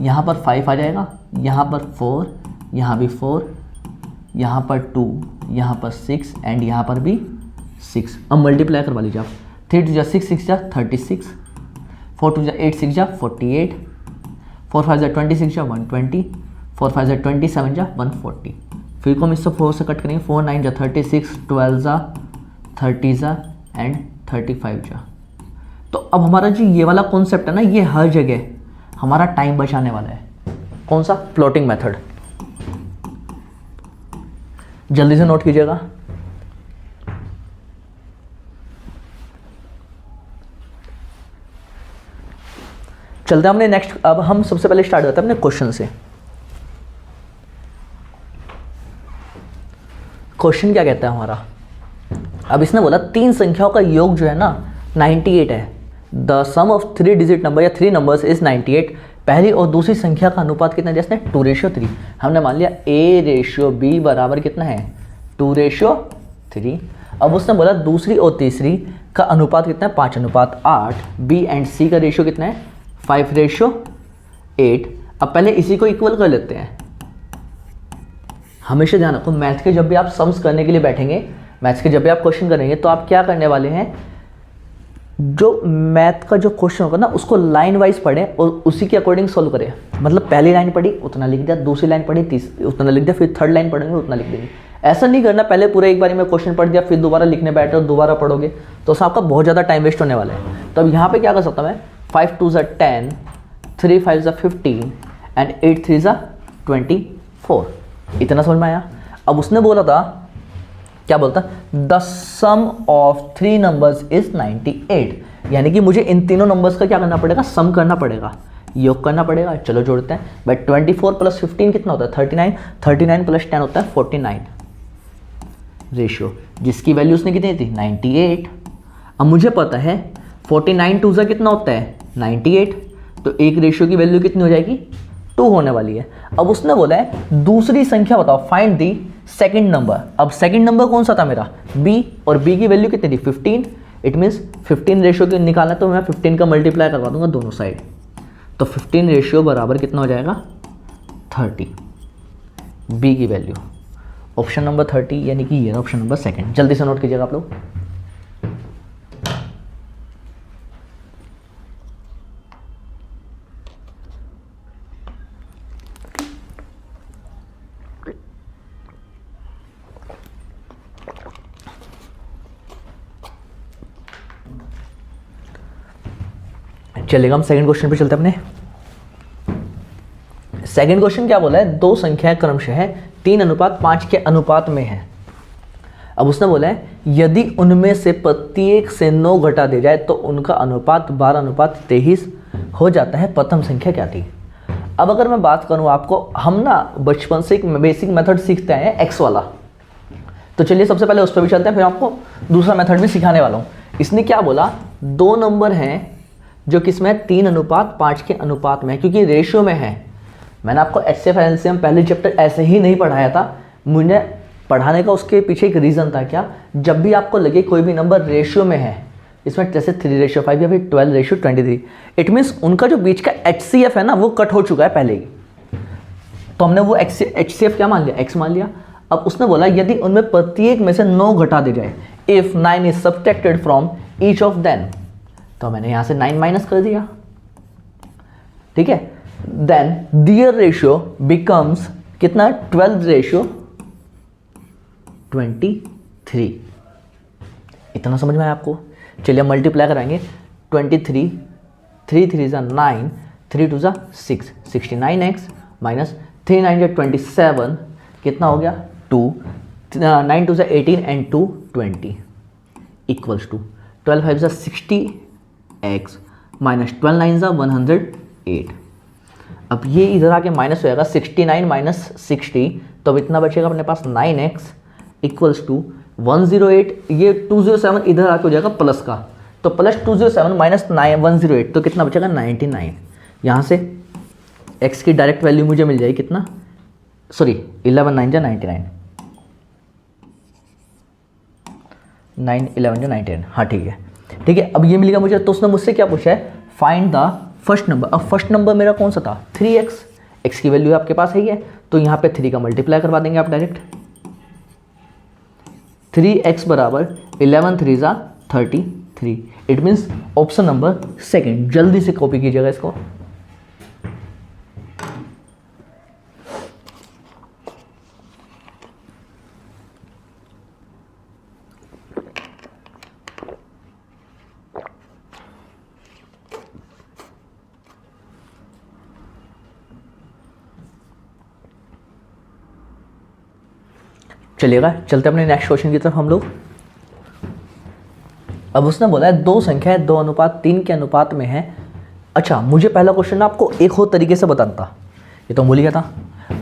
यहाँ पर 5 आ जाएगा, यहाँ पर 4, यहाँ भी 4, यहाँ पर 2, यहाँ पर 6 एंड यहाँ पर भी 6। अब मल्टीप्लाई करवा लीजिए आप, 3 2 जा 6, 6 जा 36, 4 2 जा 8, 6 जा 48, 4 5 जा 26 जा 120, 4 5 जा 27 जा 140। फिर को हम इससे 4 से कट करेंगे, 4 9 जा 36, 12 जा 30 जा एंड 35 जा। तो अब हमारा जो ये वाला कॉन्सेप्ट है ना, ये हर जगह हमारा टाइम बचाने वाला है। कौन सा, प्लॉटिंग मेथड। जल्दी से नोट कीजिएगा। चलते हैं हमने नेक्स्ट। अब हम सबसे पहले स्टार्ट करते हैं अपने क्वेश्चन से। क्वेश्चन क्या कहता है हमारा, अब इसने बोला तीन संख्याओं का योग जो है ना 98 है। The sum of 3 digit number या 3 नंबर्स इज 98। पहली और दूसरी संख्या का अनुपात कितना है, जैसे 2:3। हमने मान लिया A रेशियो B बराबर कितना है 2:3। अब उसने बोला दूसरी और तीसरी का अनुपात कितना है 5:8। B एंड C का रेशियो कितना है 5:8। अब पहले इसी को इक्वल कर लेते हैं। हमेशा ध्यान रखो, मैथ के जब भी आप सम्स करने के लिए बैठेंगे, मैथ्स के जब भी आप क्वेश्चन करेंगे, तो आप क्या करने वाले हैं, जो मैथ का जो क्वेश्चन होगा ना उसको लाइन वाइज पढ़ें और उसी के अकॉर्डिंग सोल्व करें। मतलब पहली लाइन पढ़ी उतना लिख दिया, दूसरी लाइन पढ़ी उतना लिख दिया, फिर थर्ड लाइन पढ़ेंगे उतना लिख देंगे। ऐसा नहीं करना पहले पूरा एक बारी में क्वेश्चन पढ़ दिया फिर दोबारा लिखने बैठे और दोबारा पढ़ोगे तो उसमें आपका बहुत ज़्यादा टाइम वेस्ट होने वाला है। तो अब यहाँ पे क्या कर सकता हूँ मैं, 5 2 जा 10, 3 5 जा 15 एंड 8 3 जा 24। इतना समझ में आया। अब उसने बोला था, क्या बोलता, the sum of 3 numbers is 98। यानी कि मुझे इन तीनों नंबर्स का क्या करना पड़ेगा, सम करना पड़ेगा, योग करना पड़ेगा। चलो जोड़ते हैं भाई, 24 + 15 कितना होता है 39, 39 + 10 होता है 49 रेशियो, जिसकी वैल्यू उसने कितनी थी 98। अब मुझे पता है 49 2 कितना होता है 98, तो एक रेशियो की वैल्यू कितनी हो जाएगी 2 होने वाली है। अब उसने बोला है दूसरी संख्या बताओ, फाइंड दी सेकंड नंबर। अब सेकंड नंबर कौन सा था मेरा B, और B की वैल्यू कितनी थी 15। इट मीन्स 15 रेशियो की निकालना, तो मैं 15 का मल्टीप्लाई करवा दूंगा दोनों साइड, तो 15 रेशियो बराबर कितना हो जाएगा 30। B की वैल्यू ऑप्शन नंबर 30, यानी कि ये ऑप्शन नंबर सेकंड। जल्दी से नोट कीजिएगा आप लोग। चलेगा, हम सेकंड क्वेश्चन पे चलते हैं अपने। सेकंड क्वेश्चन क्या बोला है, दो संख्याएं क्रमशः 3:5 के अनुपात में है। अब उसने बोला है यदि उनमें से प्रत्येक से 9 घटा दिया जाए तो उनका अनुपात 12:23 हो जाता है। प्रथम संख्या क्या थी। अब अगर मैं बात करूँ आपको, हम ना बचपन से एक बेसिक मेथड सीखते हैं एक्स वाला, तो चलिए सबसे पहले उस पर भी चलते हैं, फिर आपको दूसरा मेथड भी सिखाने वाला हूँ। इसने क्या बोला, दो नंबर हैं जो किसमें 3:5 के अनुपात में है, क्योंकि रेशियो में है। मैंने आपको HCF LCM पहले चैप्टर ऐसे ही नहीं पढ़ाया था, मुझे पढ़ाने का उसके पीछे एक रीज़न था। क्या, जब भी आपको लगे कोई भी नंबर रेशियो में है, इसमें जैसे 3:5 या फिर 12:23, इट मीन्स उनका जो बीच का HCF है ना वो कट हो चुका है पहले ही, तो हमने वो HCF क्या मान लिया, x मान लिया। अब उसने बोला यदि उनमें प्रत्येक में से 9 घटा दी जाए, if 9 is subtracted from each of them, तो मैंने यहां से 9 माइनस कर दिया, ठीक है। देन दियर रेशियो बिकम्स कितना, 12:23। इतना समझ में आया आपको? चलिए मल्टीप्लाई कराएंगे, 23, 3 3 = 9, 3 2 = 6, 69x माइनस 3 9 = 27, कितना हो गया 2, 9 2 = 18 and 2 20 equals to 12 5 = 60x minus 12 9 = 108। अब ये इधर आके माइनस हो जाएगा 69 माइनस 60, तो अब इतना बचेगा अपने पास 9x इक्वल्स टू 108, ये 207 इधर आके हो जाएगा प्लस का, तो प्लस 207 माइनस 108, तो कितना बचेगा 99। यहाँ से x की डायरेक्ट वैल्यू मुझे मिल जाएगी कितना, सॉरी 11 9 = 99, 9 11 = 99, हाँ ठीक है ठीक है। अब ये मिलेगा मुझे, तो उसने मुझसे क्या पूछा है, फाइंड द फर्स्ट नंबर। अब फर्स्ट नंबर मेरा कौन सा था, 3x, x की वैल्यू आपके पास है, तो यहाँ पे 3 का मल्टीप्लाई करवा देंगे आप डायरेक्ट। 3x बराबर 11 3 = 33, it means option number second. जल्दी से कॉपी कीजिएगा इसको। चलिएगा चलते अपने नेक्स्ट क्वेश्चन की तरफ हम लोग। अब उसने बोला है दो संख्याएं 2:3 के अनुपात में है। अच्छा, मुझे पहला क्वेश्चन आपको एक और तरीके से बताना था, ये तो भूल गया था।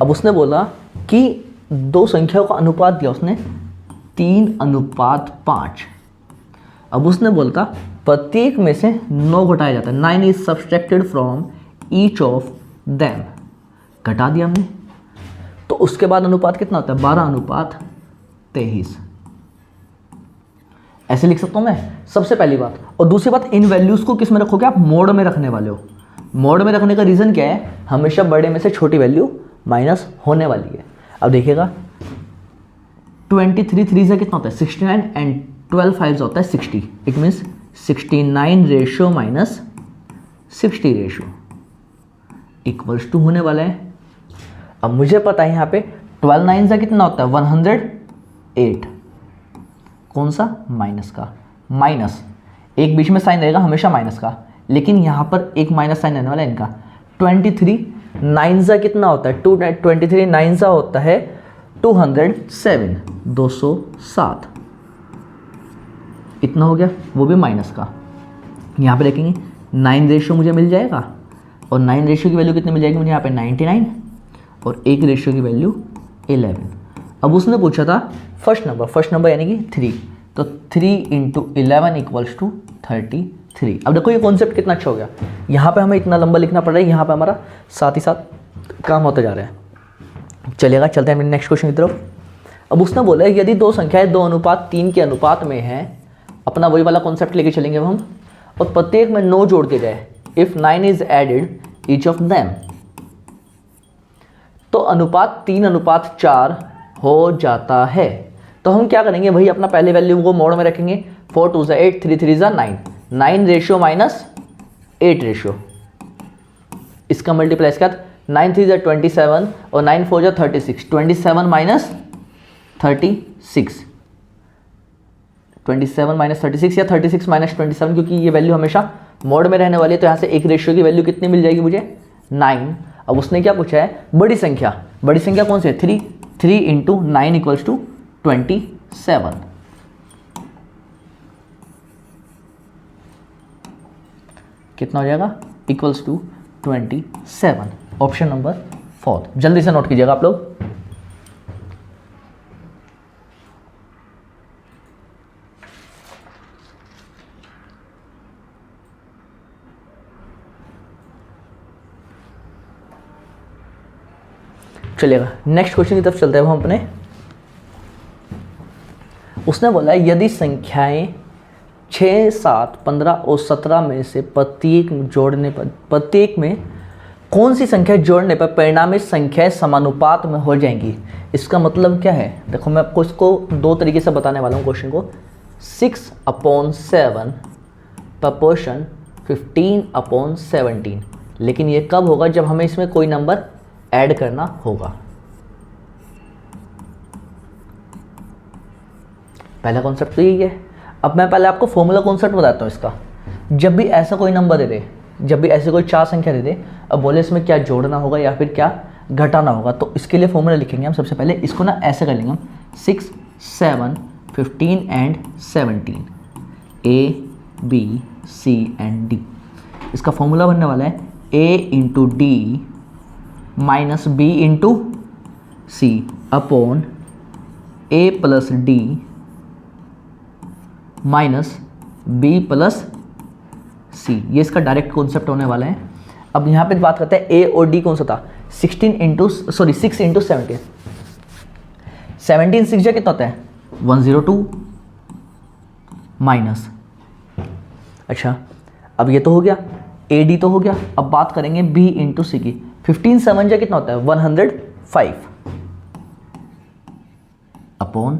अब उसने बोला कि दो संख्याओं का अनुपात दिया उसने 3:5। अब उसने बोलता प्रत्येक में से 9 घटाया जाता है, 9 is subtracted from each of them, घटा दिया हमने, तो उसके बाद अनुपात कितना होता है 12:23। ऐसे लिख सकता हूं मैं, सबसे पहली बात। और दूसरी बात, इन वैल्यूज को किस में रखोगे आप, मोड में रखने वाले हो। मोड में रखने का रीजन क्या है, हमेशा बड़े में से छोटी वैल्यू माइनस होने वाली है। अब देखिएगा 23 3 से कितना होता है 69 एंड 12 5 होता है 60, it means 69 ratio minus 60 ratio equals to होने वाला है। अब मुझे पता है यहाँ पे 12 9 से कितना होता है 108, कौन सा, माइनस का, माइनस एक बीच में साइन रहेगा हमेशा माइनस का, लेकिन यहाँ पर एक माइनस साइन रहने वाला है इनका। 23 9 से कितना होता है 23 9 से होता है 207, 207 इतना हो गया, वो भी माइनस का। यहाँ पे देखेंगे 9 रेशियो मुझे मिल जाएगा, और 9 रेशियो की वैल्यू कितनी मिल जाएगी मुझे यहाँ पे 99, और 1 रेशियो की वैल्यू 11। अब उसने पूछा था फर्स्ट नंबर यानी कि 3, तो 3 × 11 इक्वल्स टू 33। अब देखो ये कॉन्सेप्ट कितना अच्छा हो गया, यहाँ पे हमें इतना लंबा लिखना पड़ रहा है, यहाँ पे हमारा साथ ही साथ काम होता जा रहा है। चलिएगा चलते हैं नेक्स्ट क्वेश्चन की तरफ। अब उसने बोला है यदि दो संख्याएं 2:3 के अनुपात में है, अपना वही वाला कॉन्सेप्ट लेके चलेंगे हम, और प्रत्येक में 9 जोड़ दिया जाए, if 9 is added each of them, तो अनुपात 3:4 हो जाता है। तो हम क्या करेंगे भाई, अपना पहले वैल्यू को मोड में रखेंगे, 4 2 = 8, 3 3 = 9, 9 रेशियो माइनस 8 रेशियो, इसका मल्टीप्लाई इसके बाद 9 3 = 27 और 9 4 = 36, 27 माइनस 36, 27 माइनस 36 या 36 माइनस 27, क्योंकि ये वैल्यू हमेशा मोड में रहने वाली है, तो यहाँ से एक रेशियो की वैल्यू कितनी मिल जाएगी मुझे 9। अब उसने क्या पूछा है, बड़ी संख्या कौन सी है 3, 3 × 9 इक्वल्स टू 27, कितना हो जाएगा इक्वल्स टू 27। Option number 4। जल्दी से नोट कीजिएगा आप लोग। चलिएगा नेक्स्ट क्वेश्चन की तरफ चलते हैं हम अपने। उसने बोला यदि संख्याएं 6, 7, 15 और 17 में से प्रत्येक में कौन सी संख्या जोड़ने पर परिणामी संख्याएं समानुपात में हो जाएंगी। इसका मतलब क्या है, देखो मैं आपको इसको दो तरीके से बताने वाला हूँ क्वेश्चन को। 6/7 प्रपोर्शन 15/17, लेकिन ये कब होगा, जब हमें इसमें कोई नंबर ऐड करना होगा। पहला कॉन्सेप्ट तो यही है। अब मैं पहले आपको फॉर्मूला कॉन्सेप्ट बताता हूँ इसका। जब भी ऐसा कोई नंबर दे दे, जब भी ऐसे कोई 4 संख्या दे दे, अब बोले इसमें क्या जोड़ना होगा या फिर क्या घटाना होगा, तो इसके लिए फॉर्मूला लिखेंगे हम। सबसे पहले इसको ना ऐसे कर लेंगे हम, 6, 7, 15 and 17, A, B, C and D। इसका फॉर्मूला बनने वाला है A into D minus B into C upon A plus D minus B plus C। ये इसका डायरेक्ट कॉन्सेप्ट होने वाला है। अब यहाँ पे बात करते हैं A और D कौन सा था, 6 इंटू 17। 17 6 जा कितना होता है 102 माइनस, अच्छा अब ये तो हो गया, AD तो हो गया। अब बात करेंगे B इंटू C की। 15 7 जा कितना होता है 105 अपॉन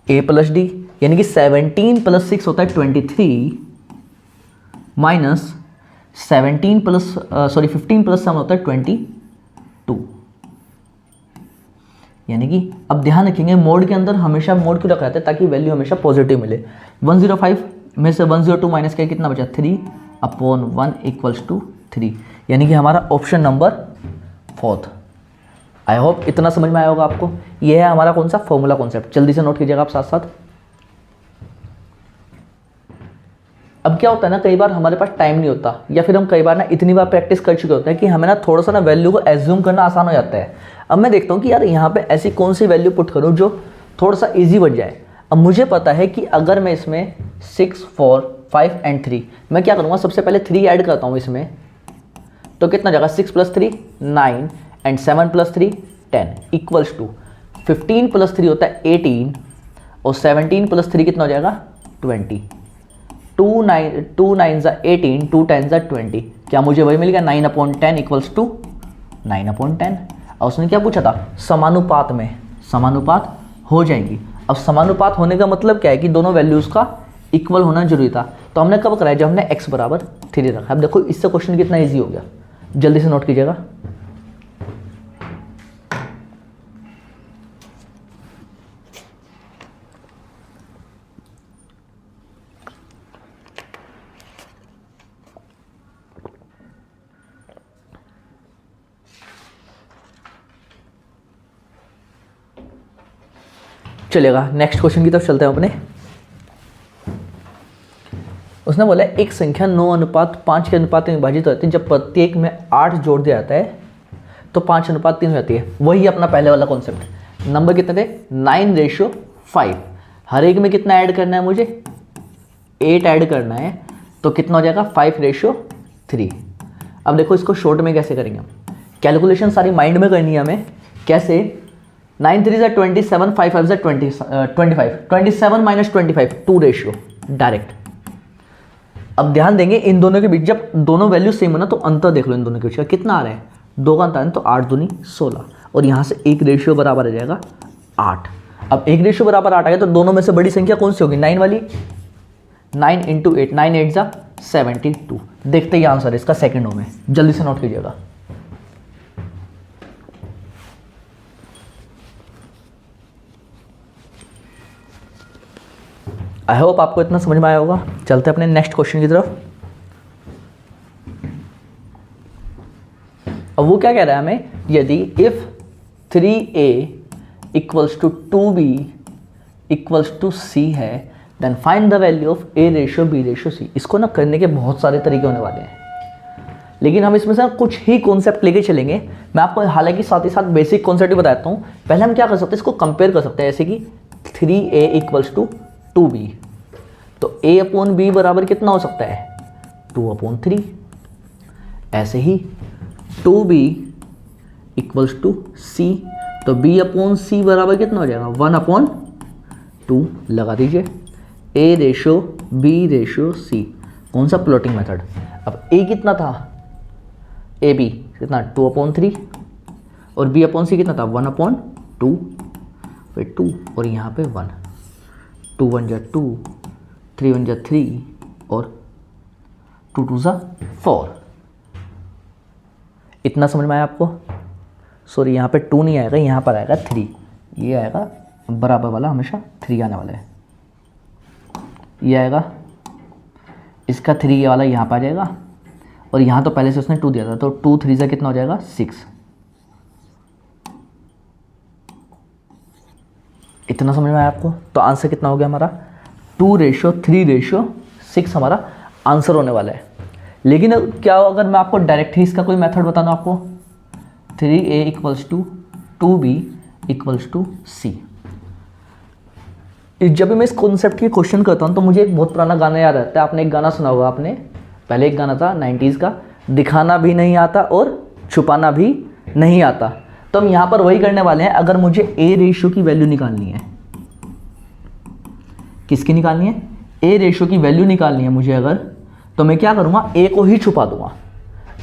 A प्लस D, यानी कि 17 प्लस 6 होता है 23 माइनस 15 प्लस 7 होता है 22। यानी कि अब ध्यान रखेंगे मोड के अंदर हमेशा मोड क्यों रखा जाता है, ताकि वैल्यू हमेशा पॉजिटिव मिले। 105 में से 102 माइनस किया कितना बचा 3 अपॉन 1 इक्वल्स टू 3, यानी कि हमारा ऑप्शन नंबर 4। आई होप इतना समझ में आया होगा आपको। यह है हमारा कौन सा फॉर्मूला कॉन्सेप्ट, जल्दी से नोट कीजिएगा आप साथ साथ। अब क्या होता है ना, कई बार हमारे पास टाइम नहीं होता, या फिर हम कई बार ना इतनी बार प्रैक्टिस कर चुके होते हैं कि हमें ना थोड़ा सा ना वैल्यू को एज्यूम करना आसान हो जाता है। अब मैं देखता हूँ कि यार यहाँ पे ऐसी कौन सी वैल्यू पुट करूँ जो थोड़ा सा इजी बन जाए। अब मुझे पता है कि अगर मैं इसमें 6, 4, 5 एंड 3, मैं क्या करूँगा, सबसे पहले 3 ऐड करता हूँ इसमें, तो कितना जाएगा 6 plus 3 9 and 7 plus 3 10 equals to 15 plus 3 होता है 18 और 17 प्लस 3 कितना हो जाएगा 20। 2 9 ज़ा 18, 2 10 ज़ा 20, क्या मुझे वही मिल गया 9/10 इक्वल्स टू 9/10। और उसने क्या पूछा था, समानुपात में, समानुपात हो जाएंगी। अब समानुपात होने का मतलब क्या है कि दोनों वैल्यूज़ का इक्वल होना जरूरी था। तो हमने कब कराया, जब हमने x बराबर 3 रखा। अब देखो इससे क्वेश्चन कितना ईजी हो गया, जल्दी से नोट कीजिएगा। चलेगा नेक्स्ट क्वेश्चन की तरफ चलते हैं अपने। उसने बोला एक संख्या 9:5 के अनुपात में विभाजित होती है, जब प्रत्येक में 8 जोड़ दिया जाता है तो 5:3 हो जाती है। वही अपना पहले वाला कॉन्सेप्ट। नंबर कितने थे 9:5, हर एक में कितना ऐड करना है मुझे 8 ऐड करना है, तो कितना हो जाएगा 5:3। अब देखो इसको शॉर्ट में कैसे करेंगे हम, कैलकुलेशन सारी माइंड में करनी है हमें। कैसे, 9 3 = 27, 5 5 = 25, 27 माइनस 25 2 रेशियो डायरेक्ट। अब ध्यान देंगे इन दोनों के बीच, जब दोनों वैल्यू सेम हो ना तो अंतर देख लो इन दोनों के बीच का कितना आ रहा है, 2 का अंतर है, तो 8 दूनी 16, और यहाँ से एक रेशियो बराबर आ जाएगा 8। अब एक रेशियो बराबर 8 आ गया तो दोनों में से बड़ी संख्या कौन सी होगी 9 वाली। 9 × 8, 9 8 = 72। देखते ही आंसर है इसका सेकेंडों में, जल्दी से नोट कीजिएगा। आई होप आपको इतना समझ में आया होगा। चलते अपने नेक्स्ट क्वेश्चन की तरफ। अब वो क्या कह रहा है हमें, यदि इफ 3a = 2b = c है, then find the value of a ratio b ratio c। इसको ना करने के बहुत सारे तरीके होने वाले हैं, लेकिन हम इसमें से कुछ ही कॉन्सेप्ट लेके चलेंगे। मैं आपको हालांकि साथ ही साथ बेसिक कॉन्सेप्ट भी बताता हूँ। पहले हम क्या कर सकते हैं, इसको कंपेयर कर सकते हैं, जैसे कि 3a = 2b। तो a अपॉन b बराबर कितना हो सकता है, 2/3। ऐसे ही 2b = c, तो b अपॉन c बराबर कितना हो जाएगा, 1/2 लगा दीजिए। a/b/c, कौन सा, प्लॉटिंग मेथड। अब a कितना था, ab कितना 2/3 और b/c कितना था 1/2, फिर 2 और यहाँ पे 1, 2 1 जा 2, 3 1 जा 3 और 2 2 जा 4। इतना समझ में आया आपको। सॉरी यहाँ पे 2 नहीं आएगा, यहाँ पर आएगा 3, ये आएगा बराबर वाला, हमेशा 3 आने वाला है। ये आएगा, इसका 3 ये वाला यहाँ पर आ जाएगा और यहाँ तो पहले से उसने 2 दिया था, तो 2 3 से कितना हो जाएगा 6। इतना समझ में आया आपको। तो आंसर कितना हो गया हमारा, 2:3:6 हमारा आंसर होने वाला है। लेकिन क्या अगर मैं आपको डायरेक्ट ही इसका कोई मेथड बता दूँ आपको, 3a = 2b = c। जब भी मैं इस कॉन्सेप्ट की क्वेश्चन करता हूँ तो मुझे एक बहुत पुराना गाना याद आता है। आपने एक गाना सुना होगा, आपने पहले एक गाना था 90s का, दिखाना भी नहीं आता और छुपाना भी नहीं आता। तो हम यहाँ पर वही करने वाले हैं। अगर मुझे a रेशियो की वैल्यू निकालनी है, किसकी निकालनी है, a रेशियो की वैल्यू निकालनी है मुझे अगर, तो मैं क्या करूँगा, a को ही छुपा दूंगा।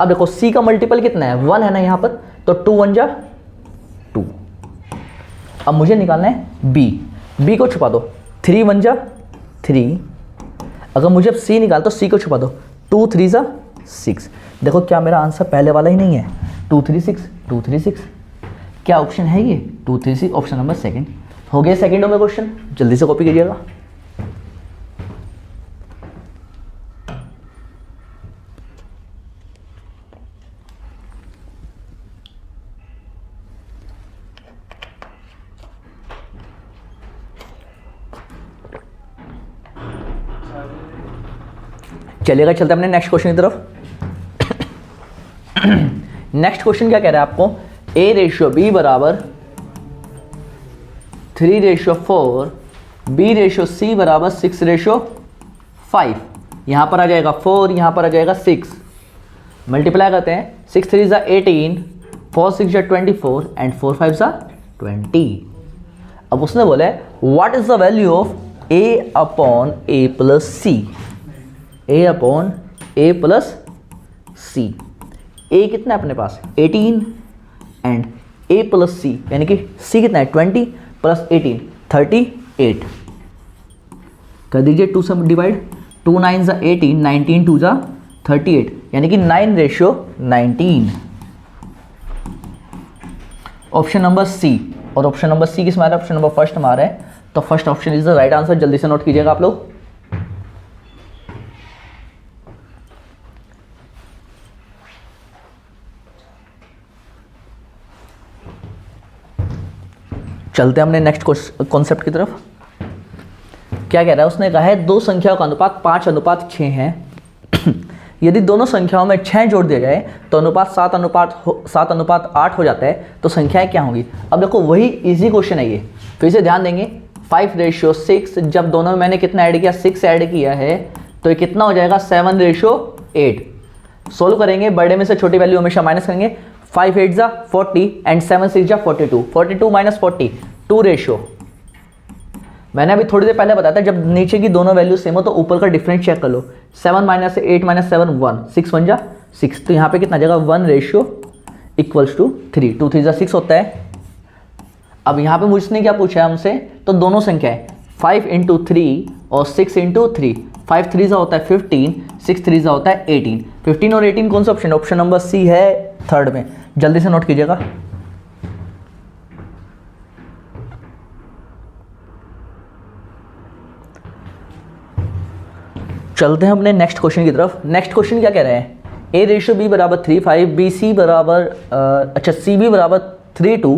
अब देखो c का मल्टीपल कितना है, 1 है ना यहाँ पर, तो 2 1 जा 2। अब मुझे निकालना है b को छुपा दो, 3 1 जा 3। अगर मुझे c निकाल तो c को छुपा दो, 2 3 जा 6। देखो क्या मेरा आंसर पहले वाला ही नहीं है, 2 3 6 2 3 6। क्या ऑप्शन है ये, 2 3 6, ऑप्शन नंबर सेकंड। हो गया सेकंडों में क्वेश्चन, जल्दी से कॉपी कीजिएगा। चलिएगा, चलते हैं अपने नेक्स्ट क्वेश्चन की तरफ। नेक्स्ट क्वेश्चन क्या कह रहा है आपको, a/b = 3/4, b/c = 6/5। यहाँ पर आ जाएगा 4, यहाँ पर आ जाएगा 6। मल्टीप्लाई करते हैं, 6 3 = 18, 4 6 = 24 एंड 4 5 = 20। अब उसने बोला है what is the value of a/a + c, a/a + c। a कितना है अपने पास 18 एंड a + c यानी कि c कितना है 20 + 18 38। कर दीजिए 2 से डिवाइड, 2 9 = 18, 19 2 = 38 यानी कि 9/19। ऑप्शन नंबर सी, और ऑप्शन नंबर सी किस में आ रहा है, ऑप्शन नंबर फर्स्ट में आ रहा है। तो first option is the right answer. जल्दी से नोट कीजिएगा आप लोग। चलते हैं हमने नेक्स्ट कॉन्सेप्ट की तरफ। क्या कह रहा है, उसने कहा है दो संख्याओं का अनुपात 5:6 है। यदि दोनों संख्याओं में 6 जोड़ दिया जाए तो अनुपात 7:8 हो जाता है, तो संख्याएं क्या होंगी। अब देखो वही इजी क्वेश्चन है ये, फिर से ध्यान देंगे। 5/6, जब दोनों में मैंने कितना ऐड किया, 6 ऐड किया है, तो ये कितना हो जाएगा 7/8। सोल्व करेंगे, बड़े में से छोटी वैल्यू हमेशा माइनस करेंगे। 5 8 = 40 एंड 7 6 = 42। 42 - 40 2 रेशियो। मैंने अभी थोड़ी देर पहले बताया था, जब नीचे की दोनों वैल्यू सेम हो तो ऊपर का डिफरेंस चेक कर लो। 7 - 8 - 7 1, 6 1 = 6। तो यहाँ पे कितना जाएगा 1/3 3, 2 3 = 6 होता है। अब यहाँ पे मुझसे क्या पूछा है हमसे, तो दोनों संख्या है 5 × 3 और 6 × 3। 5 3 होता है 15, 6 3 होता है 18। 15 और 18 कौन सा ऑप्शन है, ऑप्शन नंबर सी है थर्ड में। जल्दी से नोट कीजिएगा। चलते हैं अपने नेक्स्ट क्वेश्चन की तरफ। नेक्स्ट क्वेश्चन क्या कह रहे हैं, a/b = 3 5, bc cb = 3 2,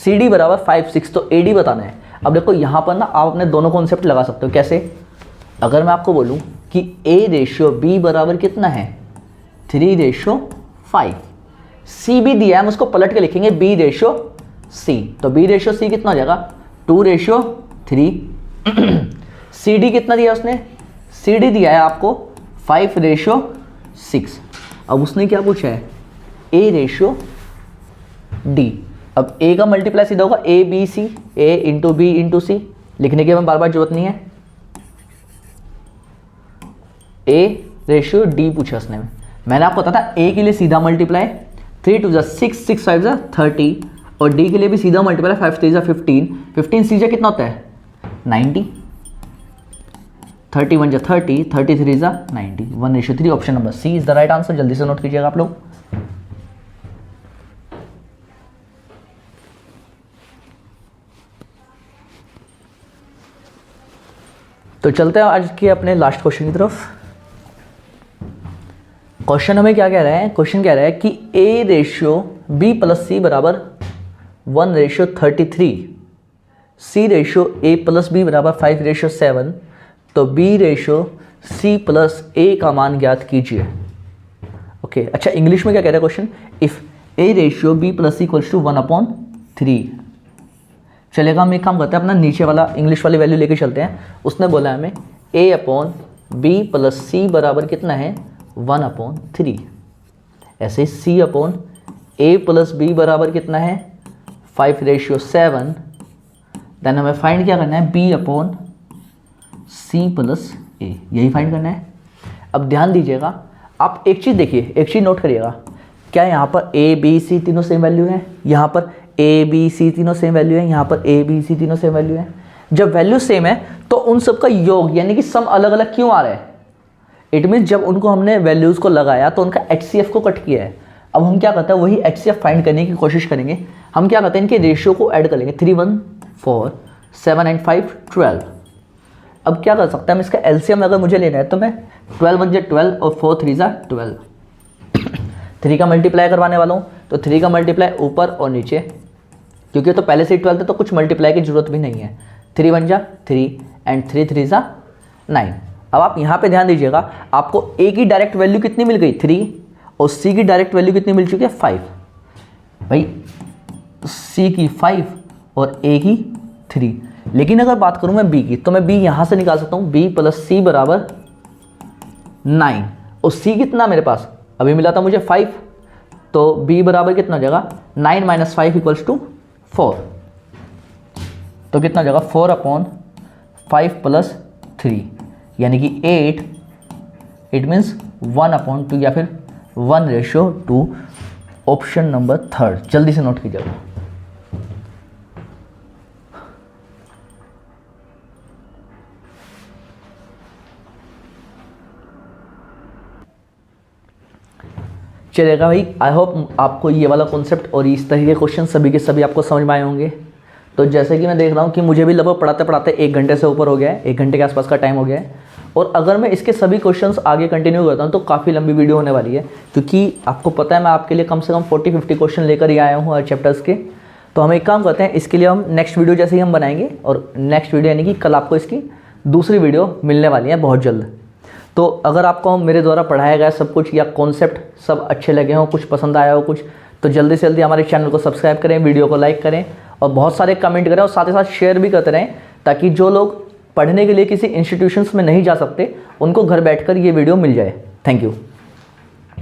cd = 5 6। तो ad बताना है। अब देखो यहाँ पर ना आप अपने दोनों कॉन्सेप्ट लगा सकते हो। कैसे, अगर मैं आपको बोलूँ कि a/b बराबर कितना है 3/5, 5। सी भी दिया है, हम उसको पलट के लिखेंगे B रेशो C। तो B रेशो C कितना हो जाएगा 2 रेशो 3। CD कितना दिया उसने, CD दिया है आपको 5 रेशो 6। अब उसने क्या पूछा है A रेशो D। अब A का मल्टीप्लाई सीधा होगा A B C, A into B into C, लिखने की हमें बार बार जरूरत नहीं है। A रेशियो D पूछा उसने, मैंने आपको बताया था A के लिए सीधा मल्टीप्लाई 3 2 6 6 5 30, और D के लिए भी सीधा मल्टीप्लाई 5 3 15 15 सीजा कितना होता है 90, 31 30 33 90, 1:3। Option number C is the right answer. जल्दी से नोट कीजिएगा आप लोग। तो चलते हैं आज के अपने लास्ट क्वेश्चन की तरफ। क्वेश्चन हमें क्या कह रहा है, क्वेश्चन कह रहा है कि A ratio B plus C बराबर 1:33, C ratio A plus B बराबर 5:7, तो B ratio C plus A का मान ज्ञात कीजिए। ओके अच्छा, इंग्लिश में क्या कह रहा है question, if A ratio B plus C equals to 1/3। चलेगा, हम एक काम करते हैं, अपना नीचे वाला इंग्लिश वाली वैल्यू लेके चलते हैं। उसने बोला हमें A/B प्लस C बराबर कितना है 1/3। ऐसे C/A प्लस B बराबर कितना है 5:7। देन हमें फाइंड क्या करना है B/C प्लस A, यही फाइंड करना है। अब ध्यान दीजिएगा, आप एक चीज़ देखिए, एक चीज़ नोट करिएगा, क्या यहाँ पर A B C तीनों सेम वैल्यू है, यहाँ पर A B C तीनों सेम वैल्यू है, यहाँ पर A B C तीनों सेम वैल्यू है। जब वैल्यू सेम है तो उन सब का योग यानी कि सम अलग अलग क्यों आ रहा है, इट मीन्स जब उनको हमने वैल्यूज़ को लगाया तो उनका HCF को कट किया है। अब हम क्या करते हैं, वही HCF फाइंड करने की कोशिश करेंगे। हम क्या करते हैं, इनके रेशियो को ऐड कर लेंगे, 3 1 4 7 and 5 12। अब क्या कर सकते हैं हम, इसका LCM अगर मुझे लेना है तो मैं 12 1 12 और 4 3 12, 3 का मल्टीप्लाई करवाने वाला हूँ, तो 3 का मल्टीप्लाई ऊपर और नीचे, क्योंकि तो पहले से ही 12 है तो कुछ मल्टीप्लाई की जरूरत भी नहीं है। 3 1 3 एंड 3 3 9। अब आप यहाँ पे ध्यान दीजिएगा, आपको A की डायरेक्ट वैल्यू कितनी मिल गई 3, और C की डायरेक्ट वैल्यू कितनी मिल चुकी है 5। भाई C की 5 और A की 3, लेकिन अगर बात करूँ मैं B की, तो मैं B यहाँ से निकाल सकता हूँ, B प्लस C बराबर 9, और C कितना मेरे पास अभी मिला था मुझे 5, तो B बराबर कितना हो जाएगा 9 - 5 इक्वल्स टू 4। तो कितना हो जाएगा 4/5 प्लस 3 यानी कि 8, इट मीन्स 1/2 या फिर 1:2। ऑप्शन नंबर 3 जल्दी से नोट कीजिएगा। चलेगा भाई, आई होप आपको ये वाला कॉन्सेप्ट और इस तरह के क्वेश्चन सभी के सभी आपको समझ में आए होंगे। तो जैसे कि मैं देख रहा हूँ कि मुझे भी लगभग पढ़ाते पढ़ाते 1 घंटे से ऊपर हो गया है, 1 घंटे के आसपास का टाइम हो गया है। और अगर मैं इसके सभी क्वेश्चंस आगे कंटिन्यू करता हूँ तो काफ़ी लंबी वीडियो होने वाली है, क्योंकि आपको पता है मैं आपके लिए कम से कम 40-50 क्वेश्चन लेकर ही आया हूँ हर चैप्टर्स के। तो हम एक काम करते हैं, इसके लिए हम नेक्स्ट वीडियो जैसे ही हम बनाएंगे, और नेक्स्ट वीडियो यानी कि कल आपको इसकी दूसरी वीडियो मिलने वाली है बहुत जल्द। तो अगर आपको मेरे द्वारा पढ़ाया गया सब कुछ या कॉन्सेप्ट सब अच्छे लगे हों, कुछ पसंद आया हो कुछ, तो जल्दी से जल्दी हमारे चैनल को सब्सक्राइब करें, वीडियो को लाइक करें और बहुत सारे कमेंट करें, और साथ ही साथ शेयर भी करते रहें, ताकि जो लोग पढ़ने के लिए किसी इंस्टीट्यूशंस में नहीं जा सकते उनको घर बैठकर ये वीडियो मिल जाए। Thank you.